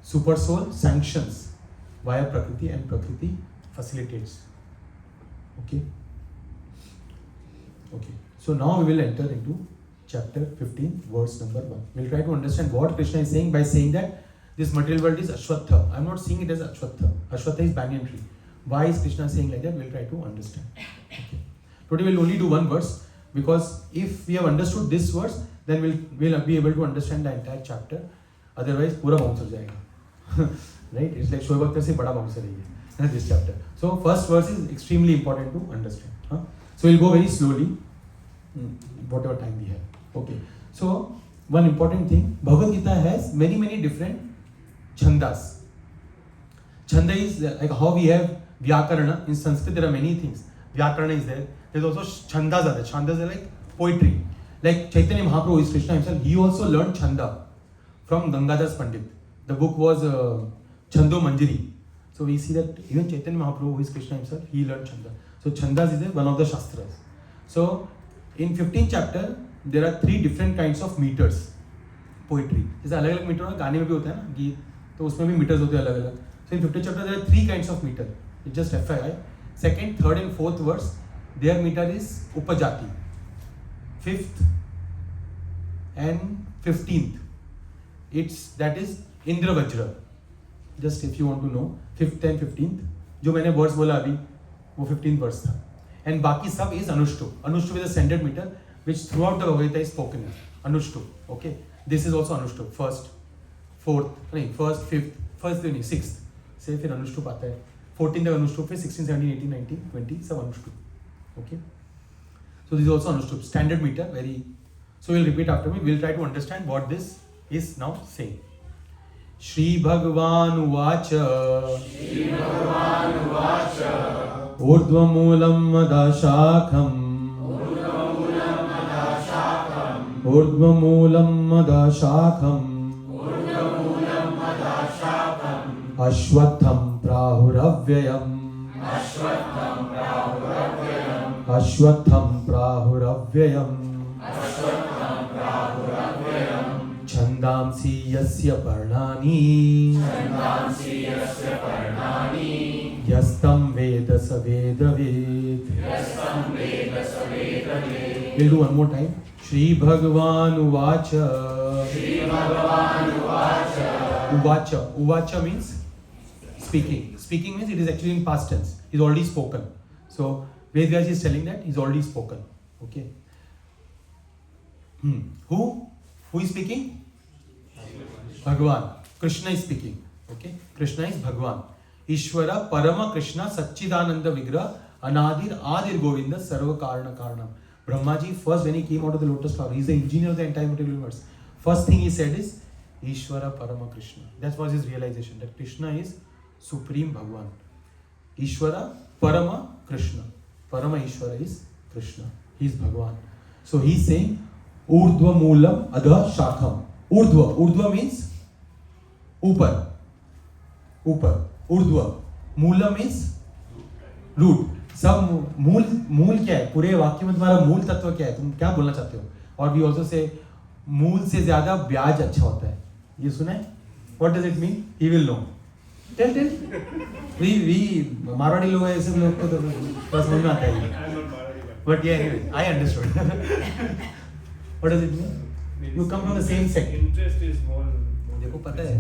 Super Soul sanctions via Prakriti, and Prakriti facilitates. Okay. So now we will enter into chapter 15, verse number 1. We'll try to understand what Kṛṣṇa is saying by saying that this material world is aśvatthaṁ. I'm not seeing it as aśvatthaṁ. Aśvattha is banyan tree. Why is Kṛṣṇa saying like that? We'll try to understand. Okay. Today we'll only do one verse, because if we have understood this verse, then we'll be able to understand the entire chapter. Otherwise, pura bouncer jayega. Right? It's like Shoaib Akhtar se bada bouncer hai this chapter. So first verse is extremely important to understand. So we'll go very slowly, whatever time we have. Okay. So one important thing, Bhagavad Gita has many different chandas. Chanda is like how we have vyakarana. In Sanskrit there are many things. Vyakarana is there. There's also chandas are there. Chandas are like poetry. Like Chaitanya Mahaprabhu is Kṛṣṇa himself. He also learned chanda from Gangadhar Pandit. The book was Chando Manjari. So we see that even Chaitanya Mahaprabhu, who is Kṛṣṇa himself, he learned chanda. So chandas is one of the shastras. So in 15th chapter there are 3 different kinds of meters. Poetry. जैसे अलग अलग metre गाने में भी होता है ना गीत, तो उसमें भी meters होते हैं अलग अलग. So in 15th chapter there are 3 kinds of meter. It's just FYI. 2nd, 3rd and 4th verse, their meter is upajati. 5th and 15th, that is Indra Vajra. Just if you want to know, 5th and 15th, जो मैंने verse बोला अभी, वो 15th verse था. And बाकी सब is Anushtup. Anushtup is a standard meter which throughout the Bhagavad Gita is spoken. Anushtup. Okay. This is also Anushtup. 1st, 4th, 1st, 5th, 1st, 6th. से फिर Anushtup आता है. 14th तक Anushtup है, 16, 17, 18, 19, 20 सब Anushtup. Okay. So this is also Anushtup. Standard meter. So we'll repeat after me. We'll try to understand what this is now saying. śrī-bhagavān uvāca. ūrdhva-mūlam adhaḥ-śākham. ūrdhva-mūlam adhaḥ-śākham. aśvatthaṁ prāhur avyayam. aśvatthaṁ prāhur avyayam. chandāṁsi yasya parṇāni. yastam veda sa veda-vit. We'll do one more time. śrī-bhagavān uvāca. Uvāca means speaking. Speaking means it is actually in past tense. He's already spoken. So Vedas is telling that he's already spoken. Okay. Who is speaking? Bhagavan. Kṛṣṇa is speaking. Okay. Kṛṣṇa is Bhagavan. Ishvara Parama Kṛṣṇa Satchidananda Vigraha Anadir Adir Govinda Sarva Karana Karanam. Brahmaji, first when he came out of the lotus flower, he is the engineer of the entire material universe. First thing he said is Ishvara Parama Kṛṣṇa. That was his realization that Kṛṣṇa is Supreme Bhagavan. Ishvara Parama Kṛṣṇa. Parama Ishvara is Kṛṣṇa. He is Bhagavan. So he is saying ūrdhva-mūlam adhaḥ-śākham. Urdhva means ऊपर. ऊर्ध्व. Moolam means root. सब मूल क्या है? पूरे वाक्य में तुम्हारा मूल तत्व क्या है? तुम क्या बोलना चाहते हो? और भी also say मूल से ज्यादा ब्याज अच्छा होता है. ये सुना है? What does it mean? He will know. Tell. We Marwari लोग हैं, ऐसे लोग को तो बस समझ में आता है. But yeah, anyway, I understood. What does it mean? You come from the same sect. Interest is more. देखो पता है.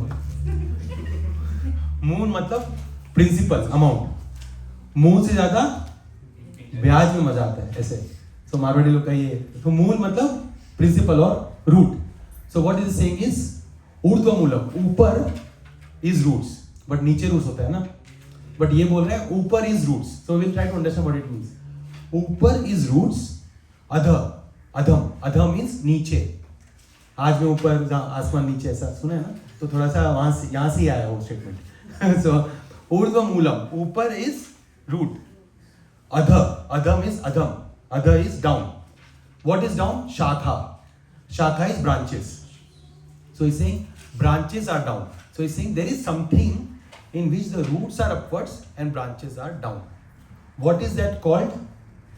मूल मतलब प्रिंसिपल अमाउंट. मूल से ज्यादा ब्याज में मजा आता है ऐसे. So मारवाड़ी लोग का ये. तो मूल मतलब प्रिंसिपल और root. So what is saying is ऊर्ध्व-मूलम. ऊपर is roots. but नीचे roots होता है ना. But ये बोल रहा है ऊपर is roots. So we'll try to understand what it means. ऊपर is roots, adha means नीचे. आज में ऊपर आसमान नीचे ऐसा सुना है ना, तो थोड़ा सा वहां से यहाँ से आया वो स्टेटमेंट. So ūrdhva-mūlam, ऊपर is root. Adha is adham. Adha is down. What is down? Shakha is branches. So he's saying branches are down. So he's saying there is something in which the roots are upwards and branches are down. What is that called?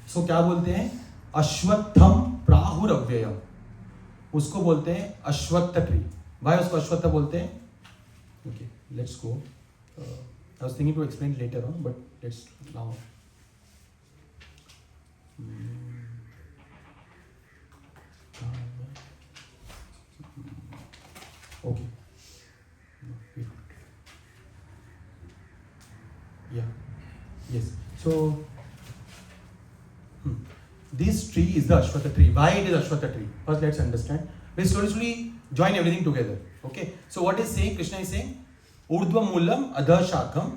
So क्या बोलते हैं? aśvatthaṁ prāhur avyayam. उसको बोलते हैं अश्वत्थ tree. Why उसको अश्वत्थ बोलते हैं? Okay, let's go. I was thinking to explain later on, but let's now. Okay. Yeah. Yes. So this tree is the aśvatth tree. Why it is aśvatth tree? First, let's understand. We'll slowly join everything together. Okay. So what is saying? Kṛṣṇa is saying, ūrdhva-mūlam, adhaḥ-śākham.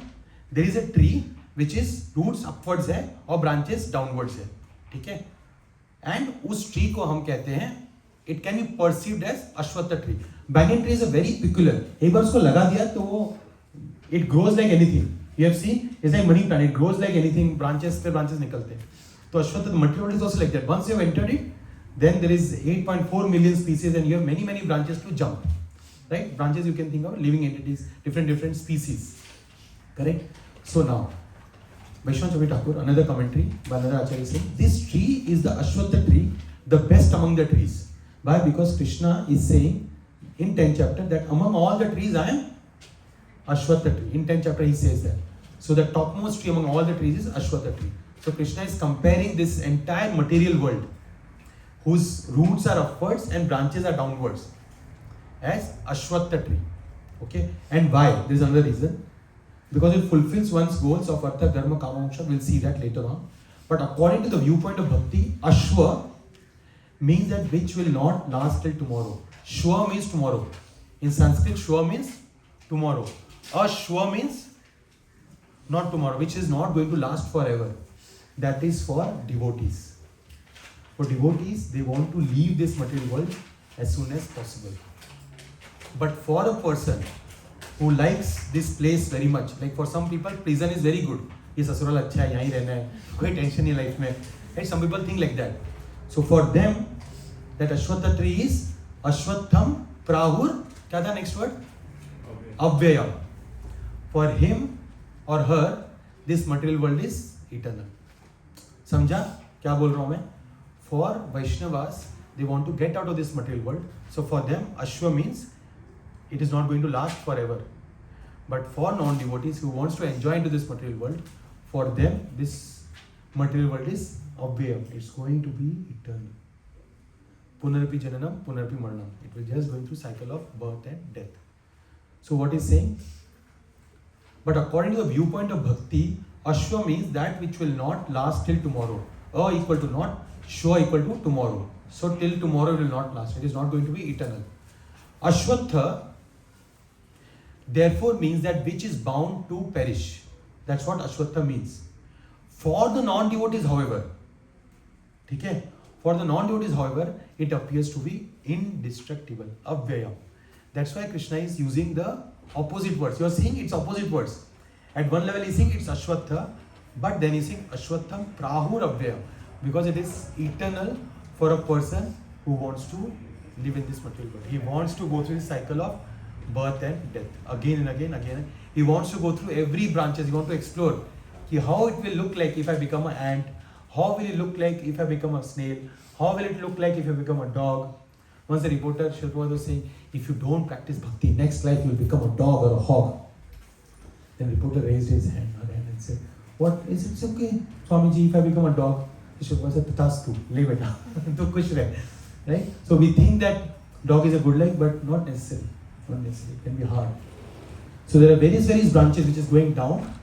There is a tree which is roots upwards है और branches downwards है. ठीक है? And उस tree को हम कहते हैं, it can be perceived as aśvatth tree. Banyan tree is a very peculiar. एक बार उसको लगा दिया तो वो it grows like anything. You have seen, it's like money plant. It grows like anything. Branches पे branches निकलते हैं. तो अश्वत्थ, the material is also like that. Once you have entered it, then there is 8.4 million species and you have many branches to jump. Right? Branches you can think of living entities, different species. Correct? So now, Vaishnav Chavi Thakur, another commentary by another Acharya is saying, this tree is the aśvatth tree, the best among the trees. Why? Because Kṛṣṇa is saying in 10th chapter that among all the trees I am aśvatth tree. In 10th chapter he says that. So the topmost tree among all the trees is aśvatth tree. So Kṛṣṇa is comparing this entire material world whose roots are upwards and branches are downwards as aśvatth tree. Okay? And why? There is another reason. Because it fulfills one's goals of artha, dharma, kama, moksha. We'll see that later on. But according to the viewpoint of bhakti, ashva means that which will not last till tomorrow. Shva means tomorrow. In Sanskrit, shva means tomorrow. Ashva means not tomorrow, which is not going to last forever. That is for devotees. For devotees, they want to leave this material world as soon as possible. But for a person who likes this place very much, like for some people, prison is very good. ये ससुराल अच्छा है, यहीं रहना है, कोई tension नहीं life में. Right? Some people think like that. So for them, that aśvatth tree is aśvatthaṁ, prāhur. क्या था next word? Avyayam. For him or her, this material world is eternal. समझा क्या बोल रहा हूँ मैं? For Vaishnavas, they want to get out of this material world. So for them, ashwa means it is not going to last forever. But for non-devotees who wants to enjoy into this material world, for them this material world is avyayam. It's going to be eternal. Punarapi jananam, punarapi maranam. It will just going through cycle of birth and death. So what is saying? But according to the viewpoint of bhakti, ashwa means that which will not last till tomorrow. A equal to not, shwa equal to tomorrow. So till tomorrow it will not last. It is not going to be eternal. Aśvattha therefore means that which is bound to perish. That's what aśvattha means. For the non-devotees, however, okay? For the non-devotees, however, it appears to be indestructible, avyayam. That's why Kṛṣṇa is using the opposite words. You are seeing it's opposite words. At one level he's saying it's aśvattha, but then he's saying aśvattham prāhur avyayam, because it is eternal for a person who wants to live in this material world. He wants to go through the cycle of birth and death again and again. He wants to go through every branches. He wants to explore how it will look like if I become an ant. How will it look like if I become a snail? How will it look like if I become a dog? Once the reporter Shilpa was saying, if you don't practice bhakti, next life you will become a dog or a hog. Then the reporter raised his hand and said, what is it? It's okay, Swamiji, if I become a dog. Shilpa said, Tatastu, leave it now. Right? So we think that dog is a good life, but not necessary. Not necessary. It can be hard. So there are various branches which is going down,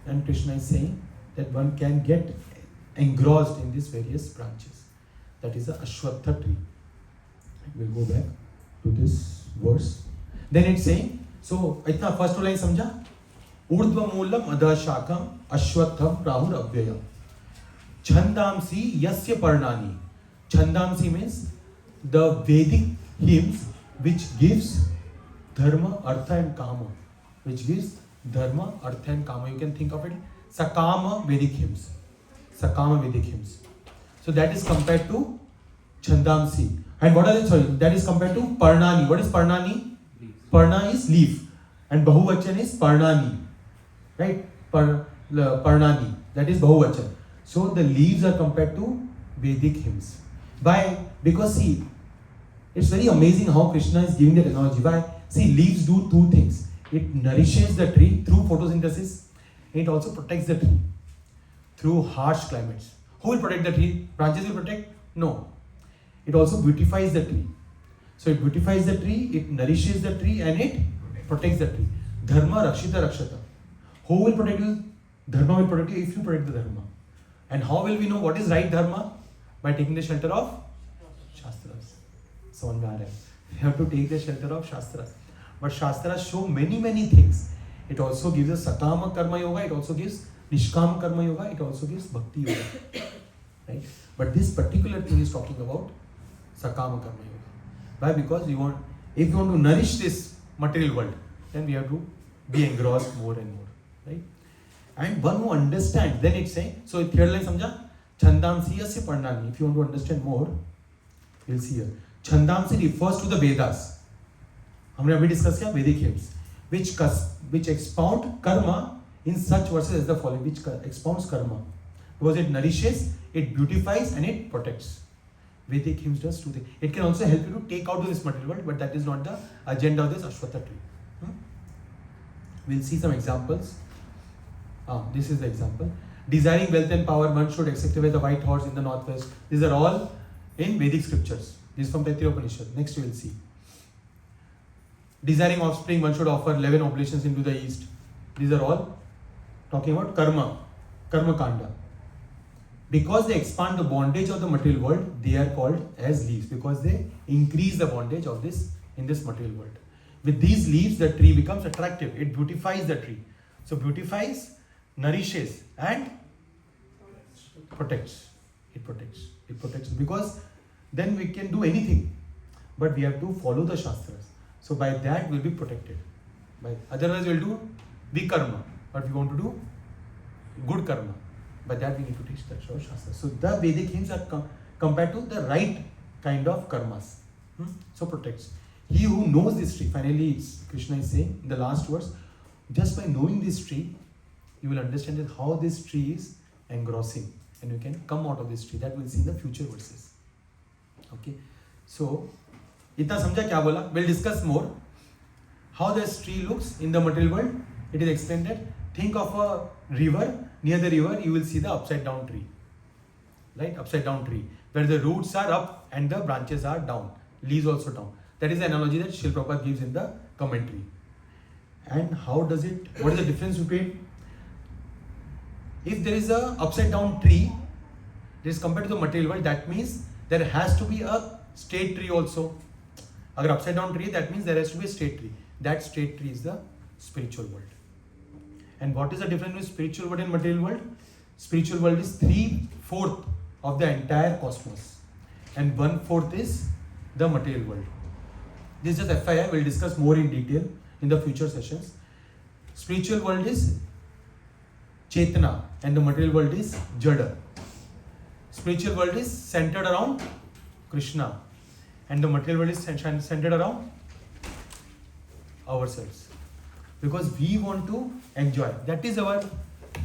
and Kṛṣṇa is saying that one can get engrossed in these various branches. That is the aśvatth tree. We'll go back to this verse. Then it's saying So, itna first two line समझा? ūrdhva-mūlam, adhaḥ-śākham, aśvatthaṁ, prāhur, avyayam. chandāṁsi, yasya parṇāni. Chandāṁsi means the Vedic hymns which gives dharma, artha and kama. Which gives dharma, artha and kama. You can think of it. Sakama Vedic hymns. Sakama Vedic hymns. So that is compared to chandāṁsi. And what are they? Sorry, that is compared to parṇāni. What is parṇāni? Parna is leaf. And bahuvachan is parṇāni. Right? Parṇāni. That is bahuvachan. So the leaves are compared to Vedic hymns. Why? Because see, it's very amazing how Kṛṣṇa is giving that analogy. Why? See, leaves do two things. It nourishes the tree through photosynthesis. And it also protects the tree through harsh climates. Who will protect the tree? Branches will protect? No. It also beautifies the tree. So it beautifies the tree, it nourishes the tree, and it protects the tree. Dharma rakshita rakshata. Who will protect you? Dharma will protect you if you protect the dharma. And how will we know what is right dharma? By taking the shelter of shastras. So we have to take the shelter of shastras. But shastras show many things. It also gives us sakama karma yoga, it also gives nishkama karma yoga, it also gives bhakti-yoga. Right? But this particular thing is talking about sakama karma yoga. Why? Because if you want to nourish this material world, then we have to be engrossed more and more. Right? And one who understands, then it's saying, so third line samjha, chandāṁsi yasya parṇāni. If you want to understand more, you'll see here. Chandāṁsi refers to the Vedas. हमने अभी discussed किया Vedic hymns, which expound karma in such verses as the following, which expounds karma. Because it nourishes, it beautifies, and it protects. Vedic hymns does two things. It can also help you to take out of this material world, but that is not the agenda of this aśvattham tree. We'll see some examples. This is the example. Desiring wealth and power, one should execute the white horse in the northwest. These are all in Vedic scriptures. This is from Taittiriya Upanishad. Next you will see. Desiring offspring, one should offer 11 oblations into the east. These are all talking about karma kanda. Because they expand the bondage of the material world, they are called as leaves, because they increase the bondage of this in this material world. With these leaves, the tree becomes attractive. It beautifies the tree. So beautifies, nourishes, and protects. It protects because then we can do anything, but we have to follow the shastras. So by that we'll be protected. Otherwise we'll do weak karma, but we want to do good karma. By that we need to teach the shastras. So the Vedic hymns are compared to the right kind of karmas. So protects. He who knows this tree, finally Kṛṣṇa is saying in the last verse, just by knowing this tree, you will understand that how this tree is engrossing, and you can come out of this tree. That we'll see in the future verses. Okay. So, itna samjha kya bola? We'll discuss more. How this tree looks in the material world. It is explained that think of a river. Near the river, you will see the upside down tree. Right? Upside down tree. Where the roots are up and the branches are down. Leaves also down. That is the analogy that Śrīla Prabhupada gives in the commentary. And what is the difference between, if there is a upside down tree, this is compared to the material world, that means there has to be a straight tree also. Agar upside down tree, that means there has to be a straight tree. That straight tree is the spiritual world. And what is the difference between spiritual world and material world? Spiritual world is 3/4 of the entire cosmos, and 1/4 is the material world. This is just FYI, we'll discuss more in detail in the future sessions. Spiritual world is Chetana and the material world is Jada. Spiritual world is centered around Kṛṣṇa and the material world is centered around ourselves. Because we want to enjoy. That is our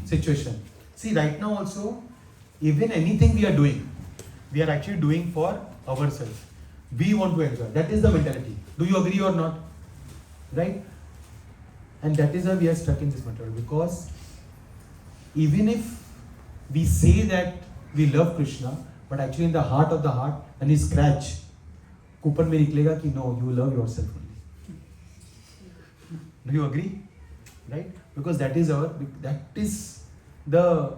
situation. See, right now also, even anything we are doing, we are actually doing for ourselves. We want to enjoy. That is the mentality. Do you agree or not? Right? And that is why we are stuck in this material. Because even if we say that we love Kṛṣṇa, but actually in the heart of the heart, and we scratch, Cooper mein niklega ki no, you love yourself only. Do you agree? Right? Because that is the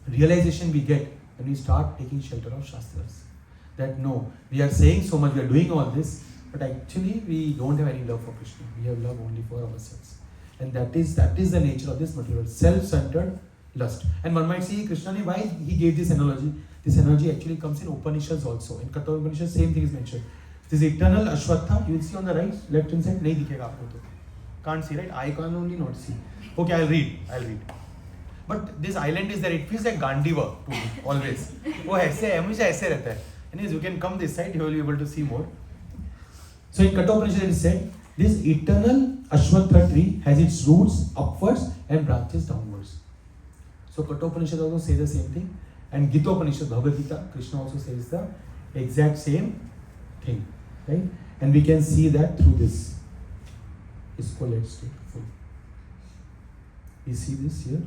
realization we get when we start taking shelter of shastras. That no, we are saying so much, we are doing all this, but actually we don't have any love for Krishna. We have love only for ourselves. And that is the nature of this material, self-centered lust. And one might say, Krishna, why he gave this analogy? This analogy actually comes in Upanishads also. In Katha Upanishad, same thing is mentioned. This eternal aśvatthaṁ, you will see on the right, left hand side, nahi dikhega aapko to. Can't see, right? I can only not see. Okay, I'll read. But this island is there, it feels like Gandiva to me, always. वो ऐसे है, हमेशा ऐसे रहता है. Anyways, you can come this side, you will be able to see more. So in Katha Upanishad it is said, this eternal aśvattha tree has its roots upwards and branches downwards. So Katha Upanishad also says the same thing. And Gita Upanishad, Bhagavad Gita, Kṛṣṇa also says the exact same thing. Right? And we can see that through this. Let's take full. We see this here.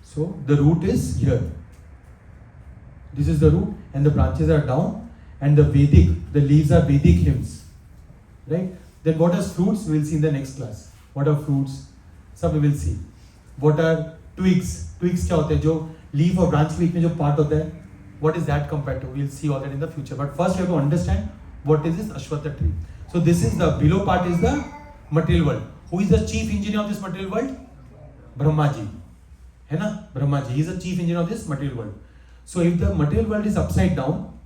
So the root is here. This is the root and the branches are down, and the leaves are Vedic hymns. Right? Then what are fruits? We will see in the next class. What are fruits? Some we will see. What are twigs? Twigs क्या होते हैं? जो leaf और branch के बीच में जो part होता है. What is that compared to? We will see all that in the future. But first we have to understand what is this aśvattha tree. So this is the below part is the material world. Who is the chief engineer of this material world? Brahmaji. है ना? Brahmaji. He is the chief engineer of this material world. So if the material world is upside down,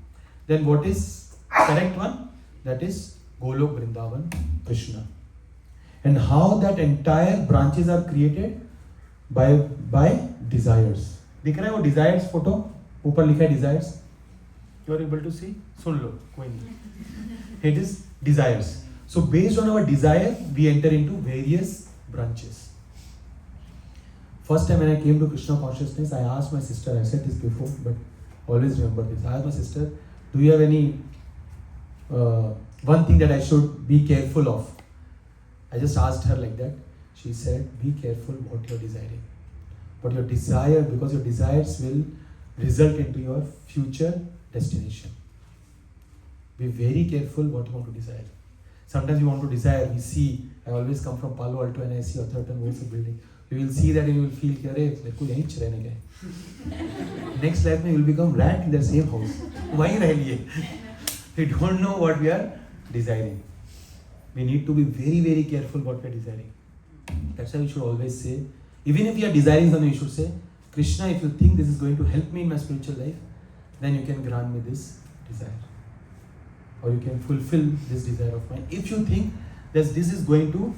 then what is correct one? That is Golok Vrindavan Kṛṣṇa. And how that entire branches are created by desires. दिख रहा है वो desires photo? ऊपर लिखा है desires. You are able to see? सुन लो, कोई नहीं. It is desires. So based on our desire, we enter into various branches. First time when I came to Krishna consciousness, I asked my sister, I said this before, but always remember this. I asked my sister, do you have any one thing that I should be careful of? I just asked her like that. She said, be careful what you're desiring. But your desire, because your desires will result into your future destination. Be very careful what you want to desire. Sometimes you want to desire, we see, I always come from Palo Alto and I see a certain ways of building. You will see that and you will feel, next life you will become rat in the same house. Why we don't know what we are desiring. We need to be very, very careful what we are desiring. That's why we should always say, even if we are desiring something, we should say, Kṛṣṇa, if you think this is going to help me in my spiritual life, then you can grant me this desire. Or you can fulfill this desire of mine. If you think that this is going to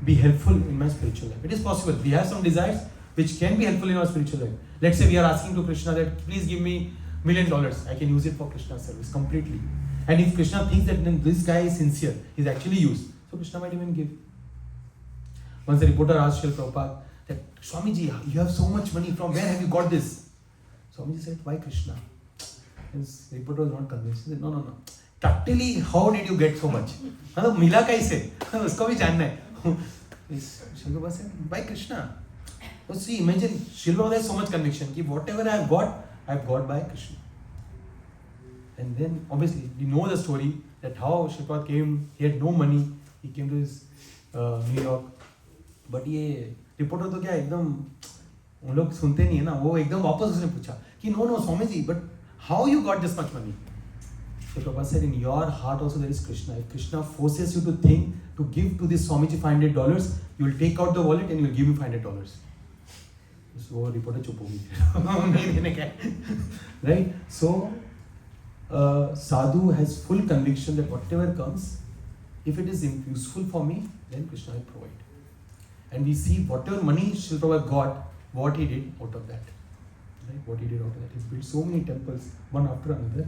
be helpful in my spiritual life. It is possible. We have some desires which can be helpful in our spiritual life. Let's say we are asking to Kṛṣṇa that please give me $1 million. I can use it for Kṛṣṇa's service completely. And if Kṛṣṇa thinks that this guy is sincere, he's actually used, so Kṛṣṇa might even give. Once a reporter asked Srila Prabhupada that, Swamiji, you have so much money, from where have you got this? Swamiji said, why Kṛṣṇa? His reporter was not convinced. He said, no. Tactily, how did you get so much? Mila kaise? Usko bhi janna hai. Srila Prabhupada said, why Kṛṣṇa? So see, imagine, Srila Prabhupada has so much conviction that whatever I have got by Kṛṣṇa. And then, obviously, you know the story that how Srila Prabhupada came, he had no money, he came to his New York. But ये reporter तो क्या एकदम उन लोग सुनते नहीं है ना, वो एकदम वापस उसने पूछा कि no Swami ji, but how you got this much money? So Prabhupada said, in your heart also there is Kṛṣṇa. If Kṛṣṇa forces you to think, to give to this Swamiji $500, you will take out the wallet and you will give me $500. So reporter chup ho gayi. Right? So sadhu has full conviction that whatever comes, if it is useful for me, then Kṛṣṇa will provide. And we see whatever money Srila Prabhupada got, what he did out of that. Right? What he did out of that. He built so many temples, one after another,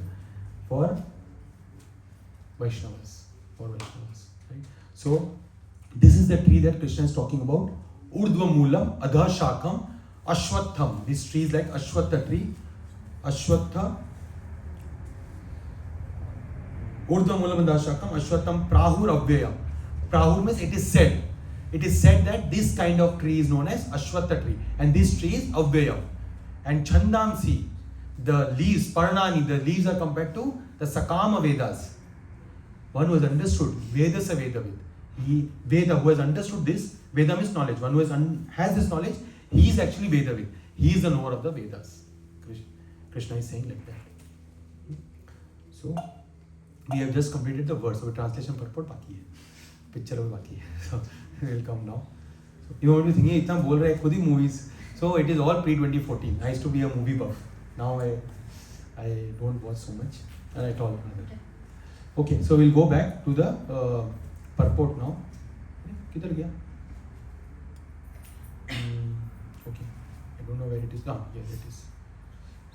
for Vaishnavas. Right? So, this is the tree that Kṛṣṇa is talking about. ūrdhva-mūlam, adhaḥ-śākham, aśvatthaṁ. This tree is like aśvattha tree. Aśvattha. ūrdhva-mūlam, adhaḥ-śākham, aśvattham, prāhur, avyayam. Prāhur means it is said. It is said that this kind of tree is known as aśvattha tree. And this tree is avyayam. And chandāṁsi, the leaves, parṇāni, the leaves are compared to the Sakama Vedas. One who has understood Vedas veda-vit. Veda, who has understood this, Veda means knowledge. One who has this knowledge, he is actually veda-vit. He is the knower of the Vedas. Kṛṣṇa is saying like that. So, we have just completed the verse. So translation purport बाकी है, picture भी बाकी है. So we will come now. So you might be thinking इतना बोल रहा है खुद ही movies. So it is all pre-2014. I used to be a movie buff. Now I don't watch so much at all. Okay, so we'll go back to the purport now. किधर गया? Okay, I don't know where it is. Ah, yes, it is.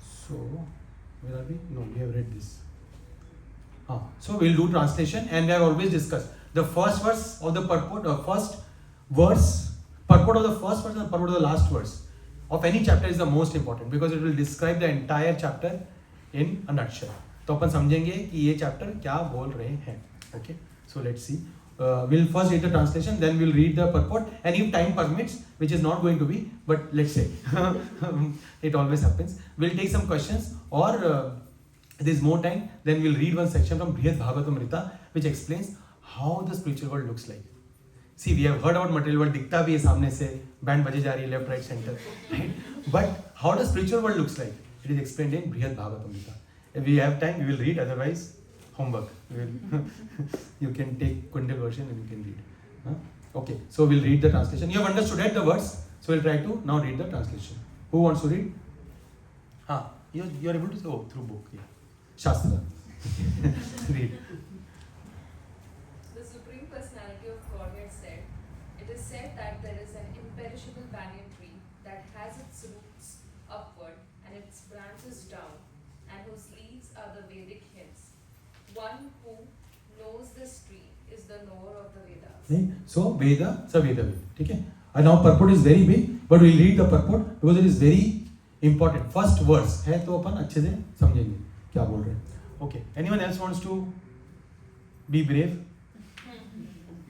So where are we? No, we have read this. So we'll do translation, and we have always discussed the first verse of the purport, first verse, purport of the first verse and purport of the last verse of any chapter is the most important because it will describe the entire chapter in a nutshell. तो अपन समझेंगे कि ये chapter क्या बोल रहे हैं. Okay, so let's see. We'll first read the translation, then we'll read the purport, and if time permits, which is not going to be, but let's say it always happens, we'll take some questions, or there's more time, then we'll read one section from ūrdhva-mūlam, which explains how the spiritual world looks like. See, we have heard about material world, दिखता भी है सामने से, band बजे जा रही है left, right, center, right? But how the spiritual world looks like, it is explained in Bhagavad Gita. If we have time, we will read. Otherwise, homework. You can take Kindle version and you can read. Okay, so we'll read the translation. You have understood the words, so we'll try to now read the translation. Who wants to read? You are able to say through book. Yeah. Shastra. Read. The Supreme Personality of Godhead said, "It is said that there is an imperishable banyan tree that has its roots upward and its branches down, and whose leaves are the Vedic hymns. One who knows this tree is the knower of the Vedas." So Veda, so veda-vit. Okay? And now purport is very big, but we'll read the purport because it is very important. First verse है तो अपन अच्छे से समझेंगे क्या बोल रहे हैं. Okay. Anyone else wants to be brave?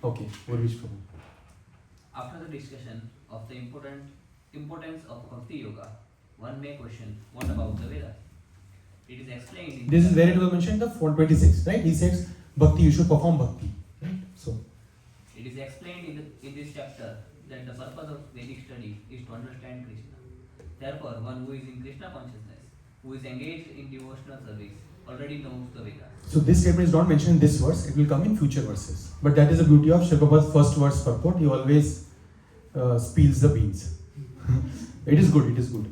Okay. Ūrdhva-mūlam. After the discussion of the importance of bhakti-yoga, one may question, what about the Vedas? It is explained in This is where it was mentioned, the 426, right? He says, bhakti, you should perform bhakti, right? So, it is explained in this chapter that the purpose of Vedic study is to understand Kṛṣṇa. Therefore, one who is in Kṛṣṇa consciousness, who is engaged in devotional service, already knows the Vedas. so this statement is not mentioned in this verse, it will come in future verses. But that is the beauty of Śrīla Prabhupāda's first verse purport. He always spills the beans. It is good, it is good.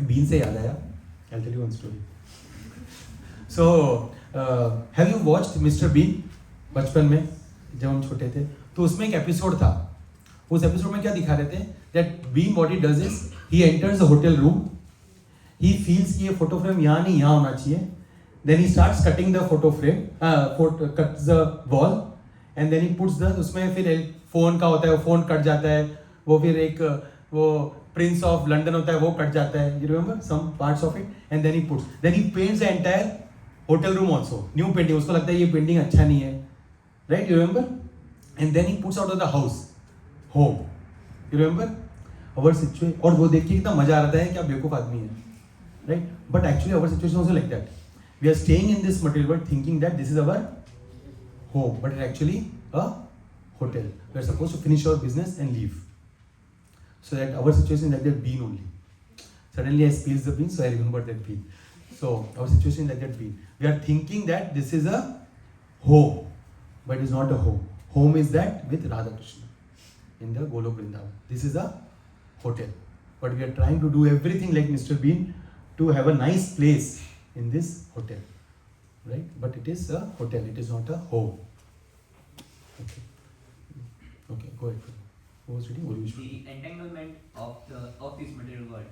Beans se yaad aaya. I'll tell you one story. So, have you watched Mr. Bean? बचपन में जब हम छोटे थे तो उसमें एक episode था. उस एपिसोड में क्या दिखा रहे थे? That Bean what he does is he enters a hotel room. He feels कि ये फोटो फ्रेम यहाँ नहीं यहाँ होना चाहिए. Then he starts cutting the photo frame, cuts the wall, and then he puts the उसमें फिर फोन का होता है, वो फोन कट जाता है, वो फिर एक वो Prince of London होता है, वो कट जाता है. You remember some parts of it, and then he paints the entire hotel room also. New painting. उसको लगता है ये painting अच्छा नहीं है, right? You remember? And then he puts out of the house, home. You remember? Our situation, और वो देख के कितना मजा आ रहा है, क्या बेवकूफ आदमी है, right? But actually our situation also like that. We are staying in this material world thinking that this is our home, but it's actually a hotel. We are supposed to finish our business and leave. So that our situation is like that bean only. Suddenly I spills the bean, so I remember that bean. So our situation is like that bean. We are thinking that this is a home, but it is not a home. Home is that with Radha Krishna in the Golok Vrindavan. This is a hotel. But we are trying to do everything like Mr. Bean to have a nice place in this hotel. Right? But it is a hotel, it is not a home. Okay. Okay, go ahead. Who was reading? The entanglement of this material world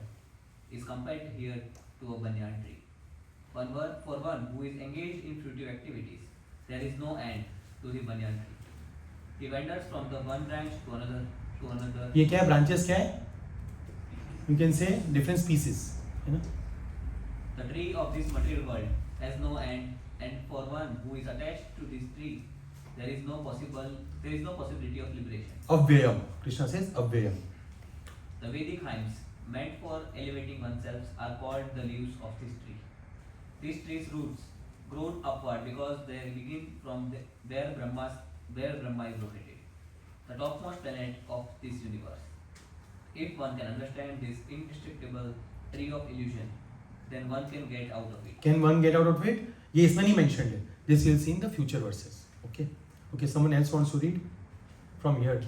is compared here to a banyan tree. For one who is engaged in fruitive activities, there is no end to the banyan tree. He wanders from the one branch to another. ये क्या है? Branches क्या है? You can say different species. है ना? The tree of this material world has no end, and for one who is attached to this tree, there is no possibility of liberation. Avyayam. Krishna says avyayam. The Vedic hymns meant for elevating oneself are called the leaves of this tree. This tree's roots grow upward because they begin from where Brahma is located, the topmost planet of this universe. If one can understand this indestructible tree of illusion, then one can get out of it. Can one get out of it? ये इसमें नहीं mentioned है. This you'll see in the future verses. Okay. Okay. Someone else wants to read from here.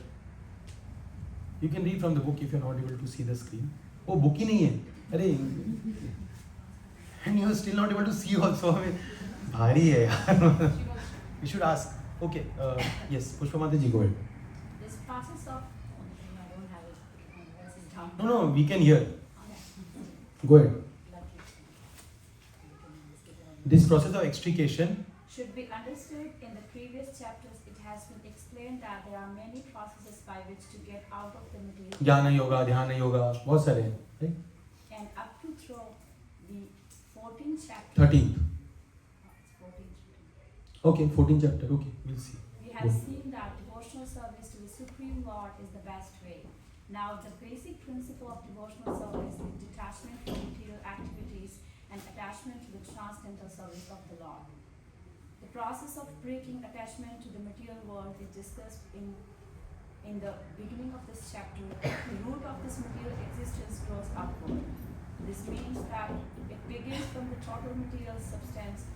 You can read from the book if you're not able to see the screen. Oh, book ही नहीं है. अरे. And you're still not able to see also. I mean, भारी है यार. You should ask. Okay. Yes. Pushpa Mataji, go ahead. This process of I don't have it. This is down. No. We can hear. Go ahead. This process of extrication Should be understood in the previous chapters. It has been explained that there are many processes by which to get out of the material. ज्ञान योगा, ध्यान योगा, बहुत सारे हैं, right? And up to through the 14th chapter. 13th. It's 14th. Okay, 14th chapter. Okay, we'll see. We have seen that devotional service to the Supreme Lord is the best way. Now, the basic principle of devotional service is detachment from material activities and attachment to the transcendental service of the Lord. The process of breaking attachment to the material world is discussed in the beginning of this chapter. The root of this material existence grows upward. This means that it begins from the total material substance,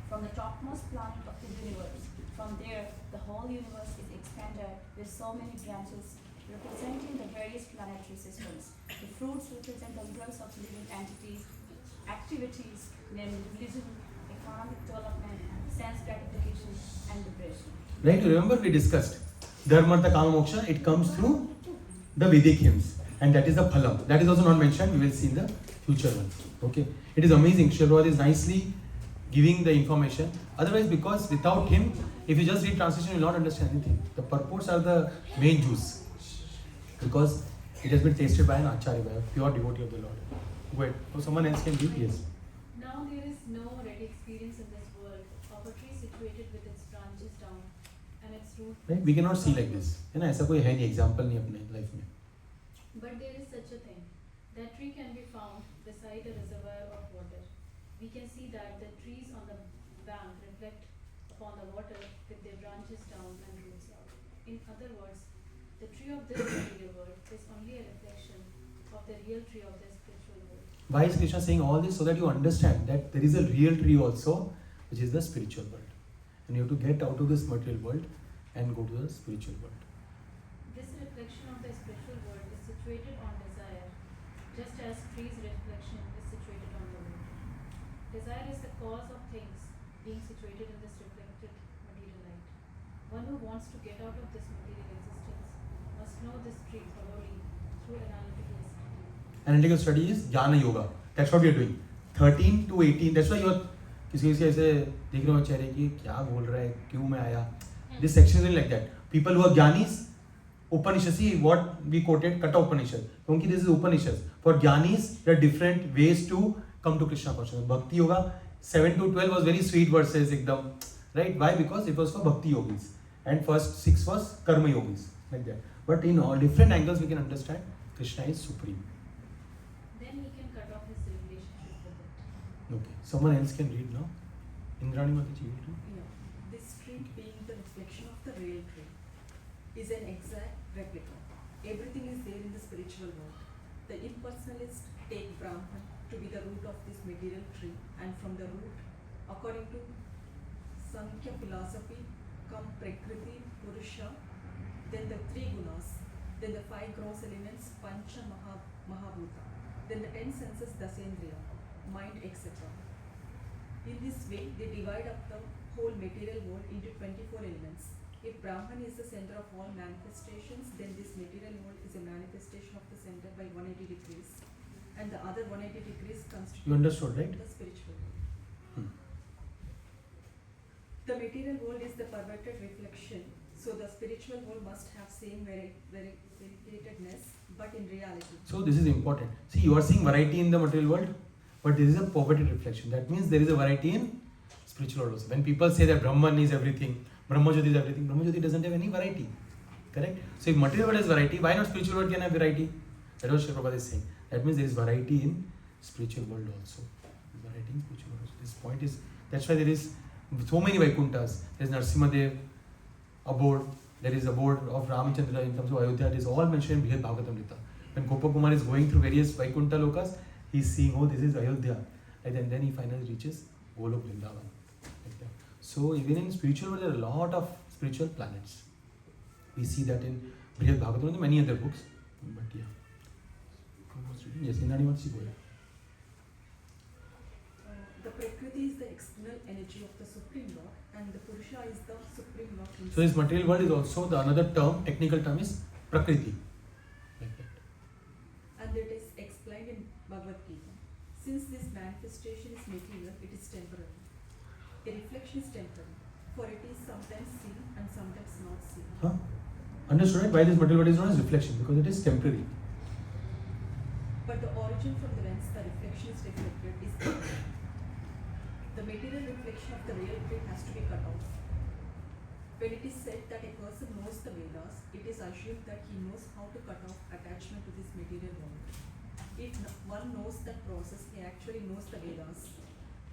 from the topmost planet of the universe. From there, the whole universe is expanded with so many branches representing the various planetary systems. The fruits represent the results of living entities, activities, namely religion, economic development, sense gratification, and liberation. Right, remember we discussed Dharma, Artha, Kama, Moksha, it comes through the Vedic hymns, and that is the phalam. That is also not mentioned, we will see in the future ones. Okay, it is amazing. Srila is nicely giving the information. Otherwise, because without him, if you just read translation, you will not understand anything. The purports are the main juice, because it has been tasted by an acharya, by a pure devotee of the Lord. Go ahead. So someone else can read, yes. Now there is no ready experience in this world of a tree situated with its branches down and its root. Right? We cannot see like this. है ना, ऐसा कोई है नहीं example नहीं अपने life में. But there is such a thing. That tree can be found beside a reservoir of water. We can see that the trees on the bank reflect upon the water with their branches down and roots out. In other words, the tree of this material world is only a reflection of the real tree of the spiritual world. Why is Kṛṣṇa saying all this? So that you understand that there is a real tree also, which is the spiritual world. And you have to get out of this material world and go to the spiritual world. This reflection of the spiritual world is situated on desire, just as tree's reflection is situated on the root. Desire is the cause of things being situated in this reflected material light. One who wants to get out of this material existence must know this tree thoroughly through analytical study. Analytical study is Jnana Yoga. That's what we are doing. 13 to 18. That's why you are किसी ऐसे देख रहे हो चेहरे की क्या बोल रहा है, क्यों मैं आया. This section is like that. People who are Jnanis, Upanishad, see what we quoted, Kata Upanishad. Because this is Upanishad. For Jnanis, there are different ways to come to Kṛṣṇa consciousness. Bhakti-yoga, 7 to 12 was very sweet verses, ekdam. Right? Why? Because it was for Bhakti-yogis. And first 6 was Karma-yogis. Like that. But in all different angles we can understand Kṛṣṇa is supreme. Then he can cut off his relationship with it. Okay. Someone else can read now. Indrani Mataji, you too. Yeah. This tree being the reflection of the real tree is an exact replica. Everything is there in the spiritual world. The impersonalists take Brahman to be the root of this material tree, and from the root, according to Sankhya philosophy, come Prakriti, Purusha, then the 3 gunas, then the 5 gross elements, Pancha Mahabhuta, then the 10 senses, Dasendriya, mind, etc. In this way, they divide up the whole material world into 24 elements. If Brahman is the center of all manifestations, then this material world is a manifestation of the center by 180 degrees, and the other 180 degrees constitute You understood, right? the spiritual world. The material world is the perverted reflection, so the spiritual world must have same variegatedness, but in reality. So this is important. See, you are seeing variety in the material world, but this is a perverted reflection. That means there is a variety in spiritual world also. When people say that Brahman is everything, Brahmajyoti is everything, Brahmajyoti doesn't have any variety. Correct? So if material world has variety, why not spiritual world can have variety? That is what Srila Prabhupada is saying. That means there is variety in spiritual world also. Variety in spiritual world also. This point is, that's why there is so many Vaikunthas. There is Narasimhadev abode, there is abode of Ramachandra in terms of Ayodhya. It is all mentioned in Bhagavad-Gita. When Gopakumar is going through various Vaikuntha lokas, he is seeing, oh, this is Ayodhya. And then he finally reaches Golok Vrindavan. So even in spiritual world, there are a lot of spiritual planets. We see that in Bhagavad Gita and many other books. But yeah. Yes, Indani wants to go ahead. The Prakriti is the external energy of the Supreme Lord, and the Purusha is the Supreme Lord himself. So this material world is also the another term, technical term is Prakriti. Like that. And it is explained in Bhagavad Gita. Since this manifestation is material, it is temporary. A reflection is temporary, for it is sometimes seen and sometimes not seen. Huh? Understood, right? Why this material world is known as reflection? Because it is temporary. But the origin from the whence the reflection is reflected is temporary. The material reflection of the real truth has to be cut off. When it is said that a person knows the Vedas, it is assumed that he knows how to cut off attachment to this material world. If one knows that process, he actually knows the Vedas.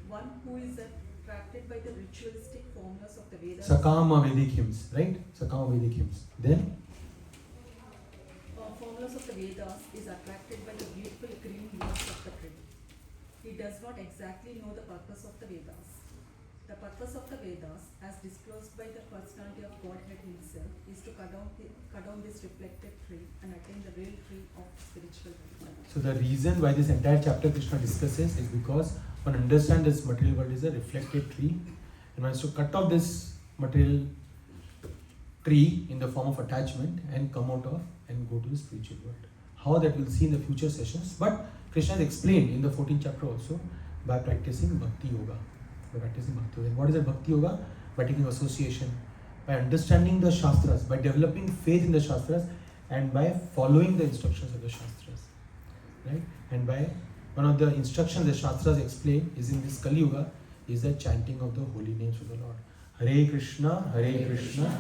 One who is attracted by the ritualistic formulas of the Vedas. Sakama Vedic hymns, right? Sakama Vedic hymns. Then? Formulas of the Vedas is attracted by the beautiful green leaves of the tree. He does not exactly know the purpose of the Vedas. The purpose of the Vedas, as disclosed by the personality of Godhead himself, is to cut down this reflected tree and attain the real tree of spiritual life. So the reason why this entire chapter Kṛṣṇa discusses is because one understands this material world is a reflected tree, and one has to cut off this material tree in the form of attachment and come out of and go to the spiritual world. How that we'll see in the future sessions, but Kṛṣṇa has explained in the 14th chapter also by practicing bhakti-yoga. What is a bhakti-yoga? By taking association, by understanding the Shastras, by developing faith in the Shastras, and by following the instructions of the Shastras. Right? And by one of the instructions the Shastras explain is in this Kali Yuga is the chanting of the holy names of the Lord. Hare Krishna, Krishna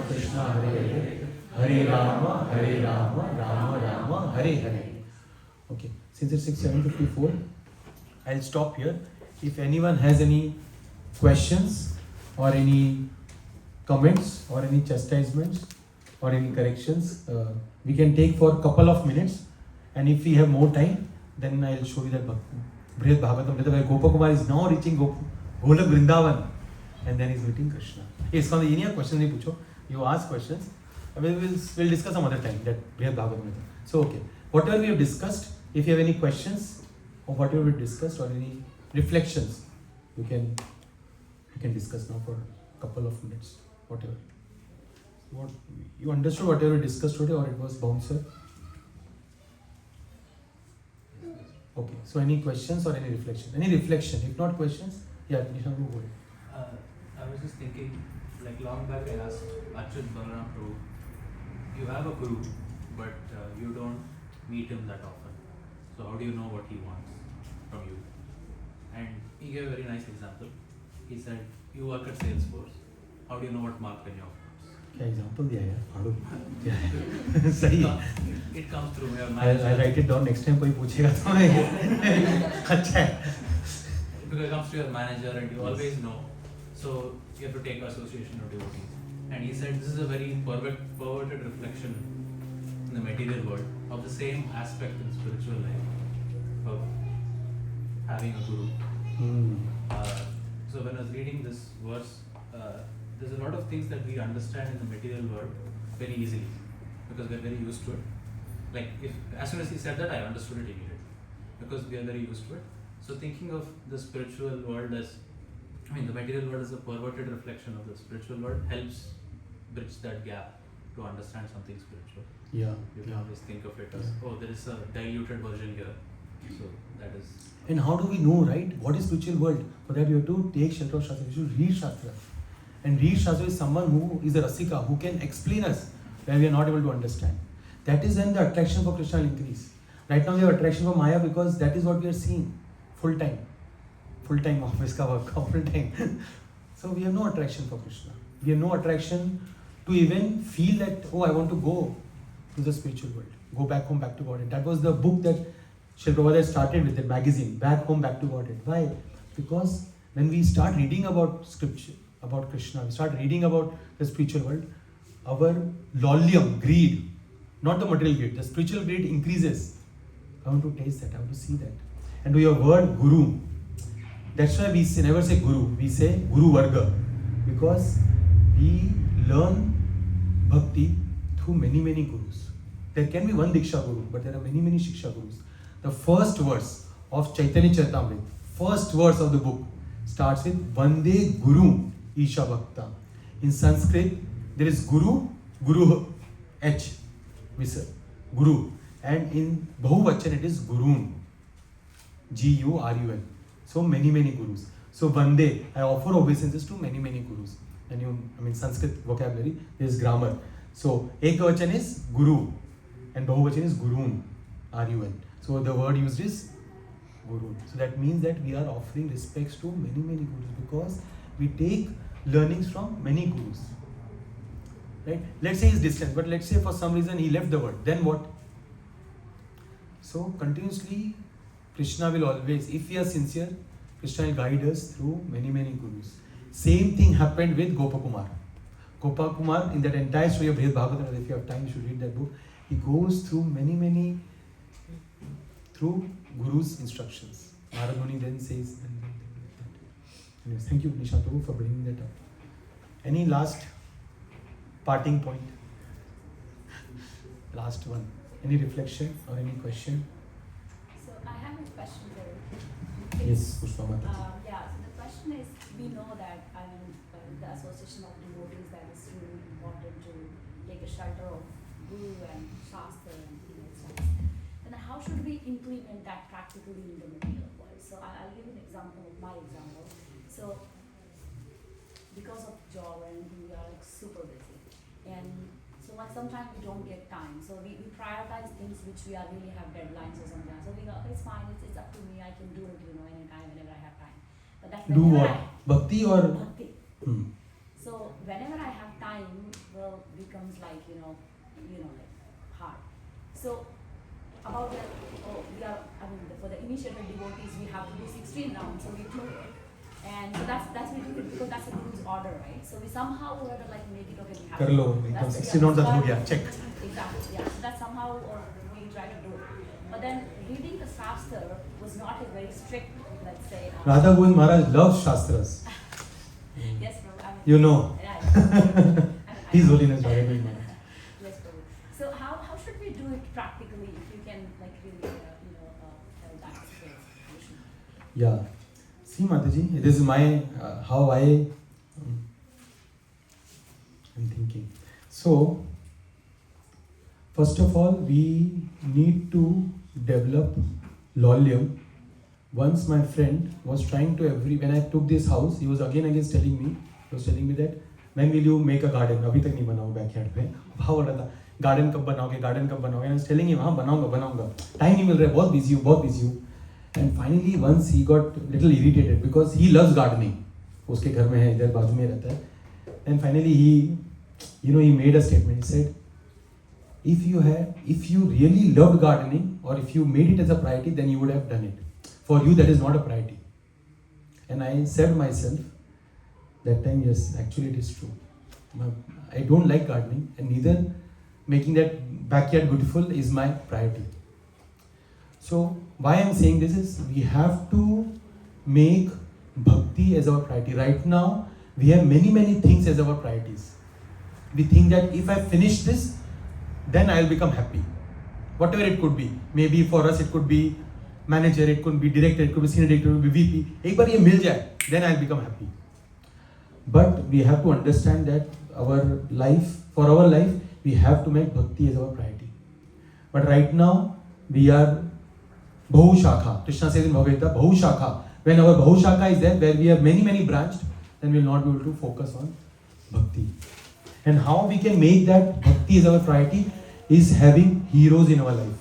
Krishna, Hare Hare, Hare Rama, Rama Rama, Hare Hare. Okay, since it's 7:54, I'll stop here. If anyone has any questions or any comments or any chastisements or any corrections, we can take for a couple of minutes. And if we have more time, then I'll show you that Brihad Bhagavatam, where Gopakumar is now reaching Golak Vrindavan, and then he's meeting Kṛṣṇa. Yes, on the questions you ask questions. We'll discuss some other time that Brihad Bhagavatam. So okay, whatever we have discussed, if you have any questions or whatever we discussed or any reflections, we can discuss now for a couple of minutes. Whatever. What you understood whatever we discussed today, or it was bouncer? Okay. So any questions or any reflection? Any reflection? If not questions, yeah, Nishan, go ahead. I was just thinking, like long back I asked Acyuta Caitanya, you have a guru, but you don't meet him that often. So how do you know what he wants from you? And he gave a very nice example. He said, you work at Salesforce. How do you know what mark when you wants? क्या example दिया यार? सही है. It comes through your manager. I'll write it down. Next time कोई पूछेगा तो मैं अच्छा है. Because it comes to your manager and you always know. So you have to take association of devotees. And he said this is a very perverted reflection in the material world of the same aspect in spiritual life of having a guru. So when I was reading this verse, there's a lot of things that we understand in the material world very easily because we're very used to it. Like as soon as he said that, I understood it immediately because we are very used to it. So thinking of the spiritual world as, the material world as a perverted reflection of the spiritual world helps bridge that gap to understand something spiritual. Yeah. You can always think of it as, there is a diluted version here. So that is. And how do we know, right? What is spiritual world? For that you have to take shelter of Shastra. You should read Shastra. And read Shastra is someone who is a Rasika, who can explain us where we are not able to understand. That is when the attraction for Kṛṣṇa will increase. Right now we have attraction for Maya because that is what we are seeing full time. Full time office ka work, full time. So we have no attraction for Kṛṣṇa. We have no attraction to even feel that, I want to go to the spiritual world. Go back home, back to Godhead. That was the book that Srila Prabhupada started with, the magazine, Back Home, Back to Godhead. Why? Because when we start reading about scripture, about Kṛṣṇa, we start reading about the spiritual world, our lollium, greed, not the material greed, the spiritual greed increases. I want to taste that, I want to see that. And to your word, Guru, That's why we never say Guru, we say Guru Varga, because we learn bhakti through many gurus. There can be one Diksha Guru, but there are many Shiksha Gurus. The first verse of Chaitanya Charitamrita, first verse of the book, starts with Vande Guru Isha Bhakta. In Sanskrit, there is Guru, H, Visar, Guru. And in Bahuvachan, it is Gurun, Gurun. So many gurus. So Vande, I offer obeisances to many gurus. And Sanskrit vocabulary, there is grammar. So Ekavachan is Guru and Bahuvachan is Gurun, RUN. So the word used is Guru. So that means that we are offering respects to many gurus because we take learnings from many gurus. Right? Let's say he's distant, but let's say for some reason he left the world. Then what? So continuously, Kṛṣṇa will always, if we are sincere, Kṛṣṇa will guide us through many gurus. Same thing happened with Gopakumar. Gopakumar, in that entire story of Bhagavad Gita, if you have time, you should read that book. He goes through many through Guru's instructions. Narad Muni then says, anyways, thank you, Nishant Prabhu, for bringing that up. Any last parting point? Last one. Any reflection or any question? So I have a question there. Yes, Pushpa Mata. Yeah, so the question is, we know that the association of devotees, that is really important to take a shelter of Guru and Shastra and stuff. Then how should we implement that practically in the material world? So I'll give an example of my example. So because of job and we are super busy, and so sometimes we don't get time. So we prioritize things which we are really have deadlines or something. So we go, okay, it's fine, it's up to me, I can do it, anytime, whenever I have time. But that do what? Bhakti or? Bhakti. So whenever I have time, well, becomes like, like hard. So about that, for the initiated devotees, we have to do 16 rounds, so we do it. And so that's we do it because that's a Guru's order, right? So we somehow or other make it, okay, we have to. 16 rounds ho gaya, check. Exactly, yeah. So that's somehow or we try to do it. But then reading the Shastra was not a very strict, let's say. Radha Govind Maharaj loves Shastras. Yes, Prabhu. You know. Yeah. His Holiness Radha Govind Maharaj. Yes, Prabhu. So how should we do it practically if you can really, tell that? Yeah. See, Mataji, this is my, how I'm thinking. So, first of all, we need to develop lolyam. Once my friend was trying to when I took this house, he was again telling me that, when will you make a garden? Abhi tak nahi banao backyard pe. How bola tha, garden kab banaoge? And I was telling him, हाँ बनाऊंगा. Time नहीं मिल रहा है, बहुत busy हूँ. And finally, once he got little irritated because he loves gardening. उसके घर में है, इधर बाजू में रहता है. And finally, he made a statement. He said, if you really loved gardening or if you made it as a priority, then you would have done it. For you, that is not a priority. And I said myself, that time, yes, actually it is true. I don't like gardening, and neither making that backyard beautiful is my priority. So, why I am saying this is, we have to make bhakti as our priority. Right now, we have many things as our priorities. We think that if I finish this, then I will become happy. Whatever it could be. Maybe for us it could be manager, it could be director, it could be senior director, it could be VP. Ek baar ye mil jaye, then I will become happy. But we have to understand that for our life, we have to make bhakti as our priority. But right now, we are Bhakti-yoga. Kṛṣṇa says in Bhagavad Gita, Bhakti-yoga. When our Bhakti-yoga is there, where we have many branched, then we will not be able to focus on bhakti. And how we can make that bhakti as our priority is having heroes in our life.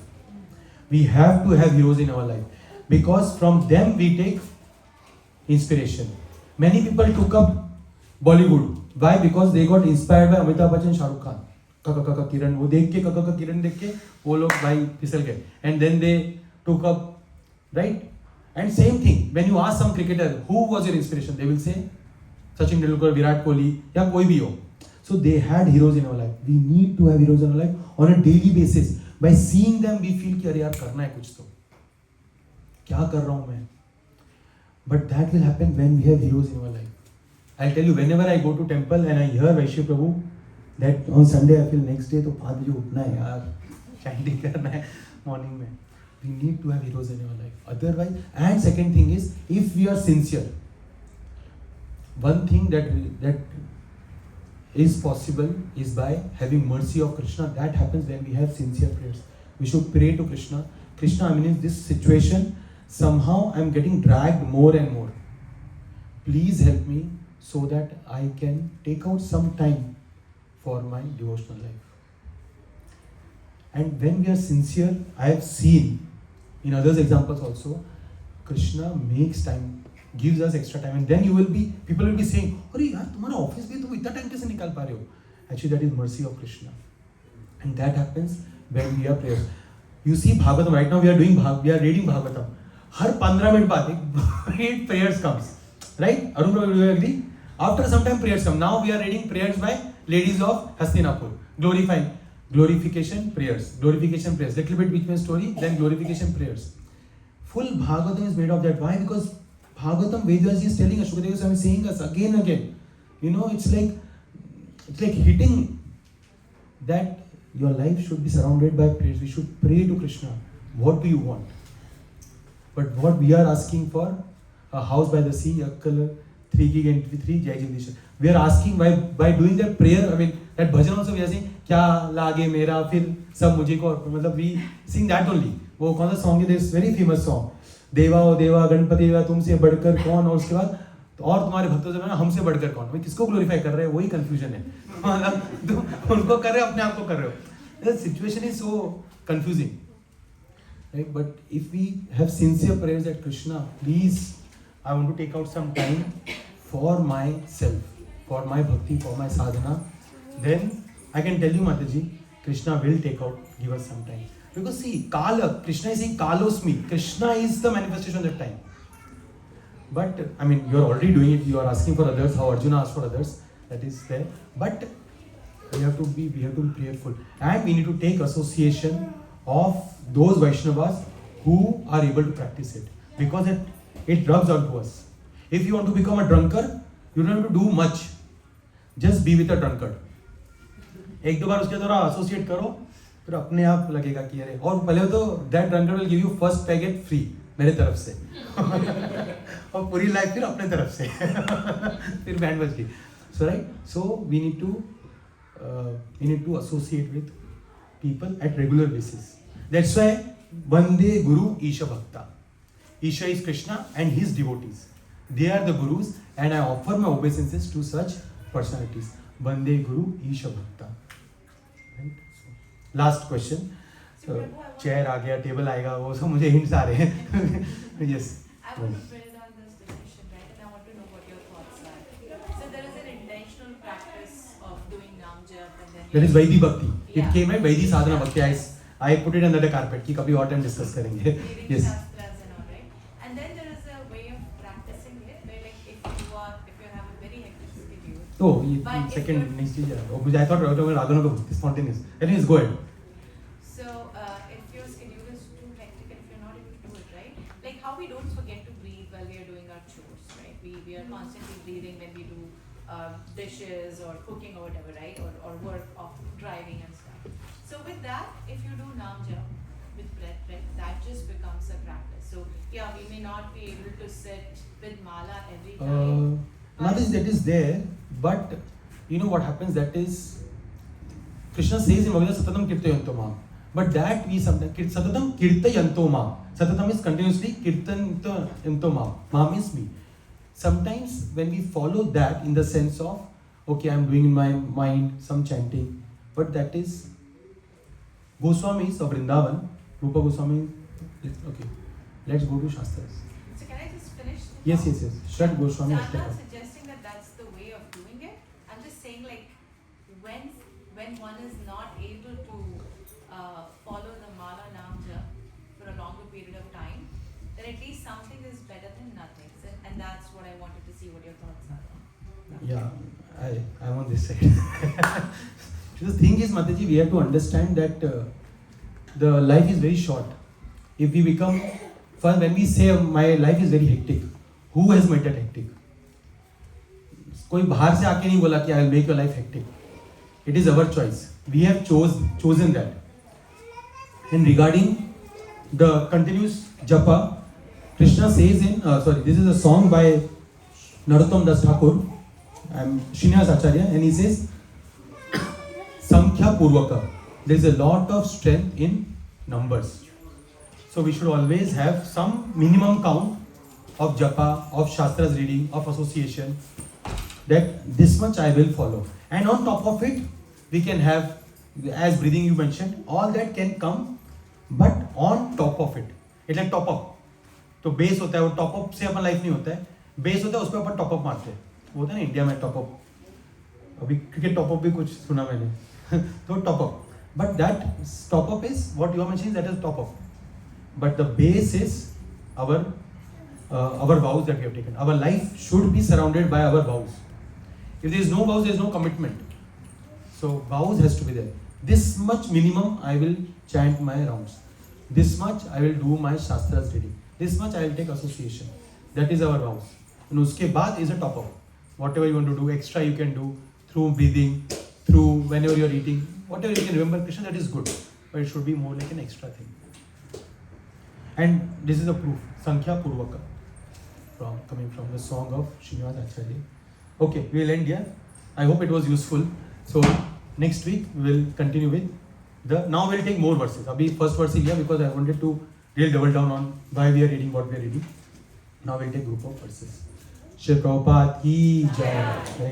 We have to have heroes in our life. Because from them we take inspiration. Many people took up Bollywood. Why? Because they got inspired by Amitabh Bachchan, Shah Rukh Khan. Kaka Kiran, वो देख के Kaka Kiran देख के वो लोग भाई फिसल गए. And then they took up, right? And same thing, when you ask some cricketer, who was your inspiration? They will say, Sachin Tendulkar, Virat Kohli, या कोई भी हो. So they had heroes in our life. We need to have heroes in our life on a daily basis. By seeing them, we feel कि अरे यार करना है कुछ तो. क्या कर रहा हूँ मैं? But that will happen when we have heroes in our life. I'll tell you, whenever I go to temple and I hear Vaishya Prabhu, that on Sunday I feel next day तो 5 बजे उठना है यार, chanting करना है morning में. We need to have heroes in our life. Otherwise, and second thing is, if we are sincere, one thing that is possible is by having mercy of Kṛṣṇa. That happens when we have sincere prayers. We should pray to Kṛṣṇa. Kṛṣṇa, I mean, in this situation, somehow I am getting dragged more and more. Please help me so that I can take out some time for my devotional life. And when we are sincere, I have seen in others examples also, Kṛṣṇa makes time, gives us extra time, and then people will be saying, "Arey yaar, तुम्हारा office भी तुम इतना time कैसे निकाल पा रहे हो?" Actually, that is mercy of Kṛṣṇa, and that happens when we are prayers. You see Bhagavatam right now. We are reading Bhagavatam. Her 15 minute बाद एक prayers comes, right? Arun, do you agree? After some time prayers come. Now we are reading prayers by ladies of Hastinapur, glorification prayers. Little bit which means story, then glorification prayers. Full Bhagavatam is made of that. Why? Because Bhagavatam, Vedas is telling us, Shukadeva Goswami is saying us again and again. You know, it's like hitting that your life should be surrounded by prayers. We should pray to Kṛṣṇa. What do you want? But what we are asking for, a house by the sea, a color, 3 gig and 3 Jai Jagdish. We are asking by doing that prayer. I mean, that bhajan also we are saying, kya lage mera, fir sab mujhe ko. Matlab we sing that only. वो कौन सा song है? This very famous song. देवा ओ देवा गणपति देवा तुमसे बढ़कर कौन, और उसके बाद और तुम्हारे भक्तों से बना हमसे बढ़कर कौन. भाई किसको ग्लोरीफाई कर रहे हैं? वही कंफ्यूजन है. मतलब उनको कर रहे हो, अपने आप को कर रहे हो. The situation is so confusing. Right? But if we have sincere prayers at Kṛṣṇa, please, I want to take out some time for myself, for my bhakti, for my sadhana, then I can tell you, Mataji, Kṛṣṇa will give us some time. Because see, Kala, Kṛṣṇa is saying Kalosmi. Kṛṣṇa is the manifestation of that time. But, I mean, you are already doing it, you are asking for others, how Arjuna asked for others, that is there. But we have to be prayerful. And we need to take association of those Vaishnavas who are able to practice it. Because it rubs onto us. If you want to become a drunkard, you don't have to do much. Just be with a drunkard. एक दो बार उसके द्वारा associate करो, फिर अपने आप लगेगा कि अरे, और पहले तो that drunkard will give you first packet free मेरे तरफ से और पूरी लाइफ फिर अपने तरफ से फिर बैंड बज गई. So right, so we need to associate with people at regular basis. That's why Vande Guru Isha Bhakta. Isha is Kṛṣṇa and his devotees. They are the gurus, and I offer my obeisances to such personalities. Vande Guru Isha Bhakta. Right? So, last question. Chair आ गया, table आएगा, वो सब मुझे hints आ रहे हैं. Yes. I want to build on this definition, right? And I want to know what your thoughts are. So there is an intentional practice of doing Nam Jap and then. That is Vaidhi Bhakti. Yeah. It came at Vaidhi Sadhana Bhakti. I put it under the carpet. कि कभी और time discuss करेंगे. Yes. Shastras and all, right? And then there is a way of practicing it where, like, if you have a very hectic schedule. Oh, But if second you're- next year. Oh, I thought Ragana go spontaneous. Anyways, go ahead. So if your schedule is too hectic and if you're not able to do it, right? Like how we don't forget to breathe while we are doing our chores, right? We are constantly breathing when we do dishes or cooking or whatever, right? Or work of driving and stuff. So with that, if you do Nam Jap with breath, right, that just becomes a practice. So yeah, we may not be able to sit with mala every time. Nothing that is there, but you know what happens, that is Kṛṣṇa says in Bhagavad Gita, Satatam Kirtayanto Mam. But that we sometimes, Satatam Kirtayanto Mam. Satatam is continuously Kirtayanto Mam. Mam means me. Sometimes when we follow that in the sense of, okay, I am doing in my mind some chanting, but that is Goswamis of Vrindavan, Rupa Goswami. Okay, let's go to Shastras. So can I just finish? Yes. Shad Goswami. So I'm not suggesting that that's the way of doing it. I'm just saying, like, when one is not able to follow the mala nam jap for a longer period of time, then at least something is better than nothing. So, and that's what I wanted to see what your thoughts are on. Yeah, I'm on this side. The thing is, Mataji, we have to understand that the life is very short. If we become, first when we say my life is very hectic, Who has made that hectic? कोई बाहर से आके नहीं बोला कि I will make your life hectic. It is our choice. We have chosen that. And regarding the continuous japa, Kṛṣṇa says in this is a song by Narottam Das Thakur, Srinivas Acharya, and he says Sankhya Purvaka. There is a lot of strength in numbers. So we should always have some minimum count of japa, of shastras reading, of association, that this much I will follow. And on top of it, we can have, as breathing you mentioned, all that can come, but on top of it. It's like top up. तो base होता है, वो top up से अपन life नहीं होता है, base होता है, उस पर अपन टॉप अप मारते हैं. वो होता है ना इंडिया में टॉप अप, अभी क्रिकेट टॉप अप भी कुछ सुना मैंने. तो top up, but that top up is what you are mentioning, that is top up. But the base is our vows that we have taken. Our life should be surrounded by our vows. If there is no vows, there is no commitment. So vows has to be there. This much minimum I will chant my rounds. This much I will do my shastras reading. This much I will take association. That is our vows. And uske baad is a top up. Whatever you want to do, extra you can do through breathing, through whenever you are eating, whatever you can remember Krishna, that is good. But it should be more like an extra thing. And this is a proof, Sankhya Purvaka, coming from the song of Srinivas Acharya. Okay, we will end here. I hope it was useful. So next week we will continue with now we will take more verses. Abhi first verse here because I wanted to really double down on why we are reading what we are reading. Now we will take group of verses. Shri Prabhupada ki jai.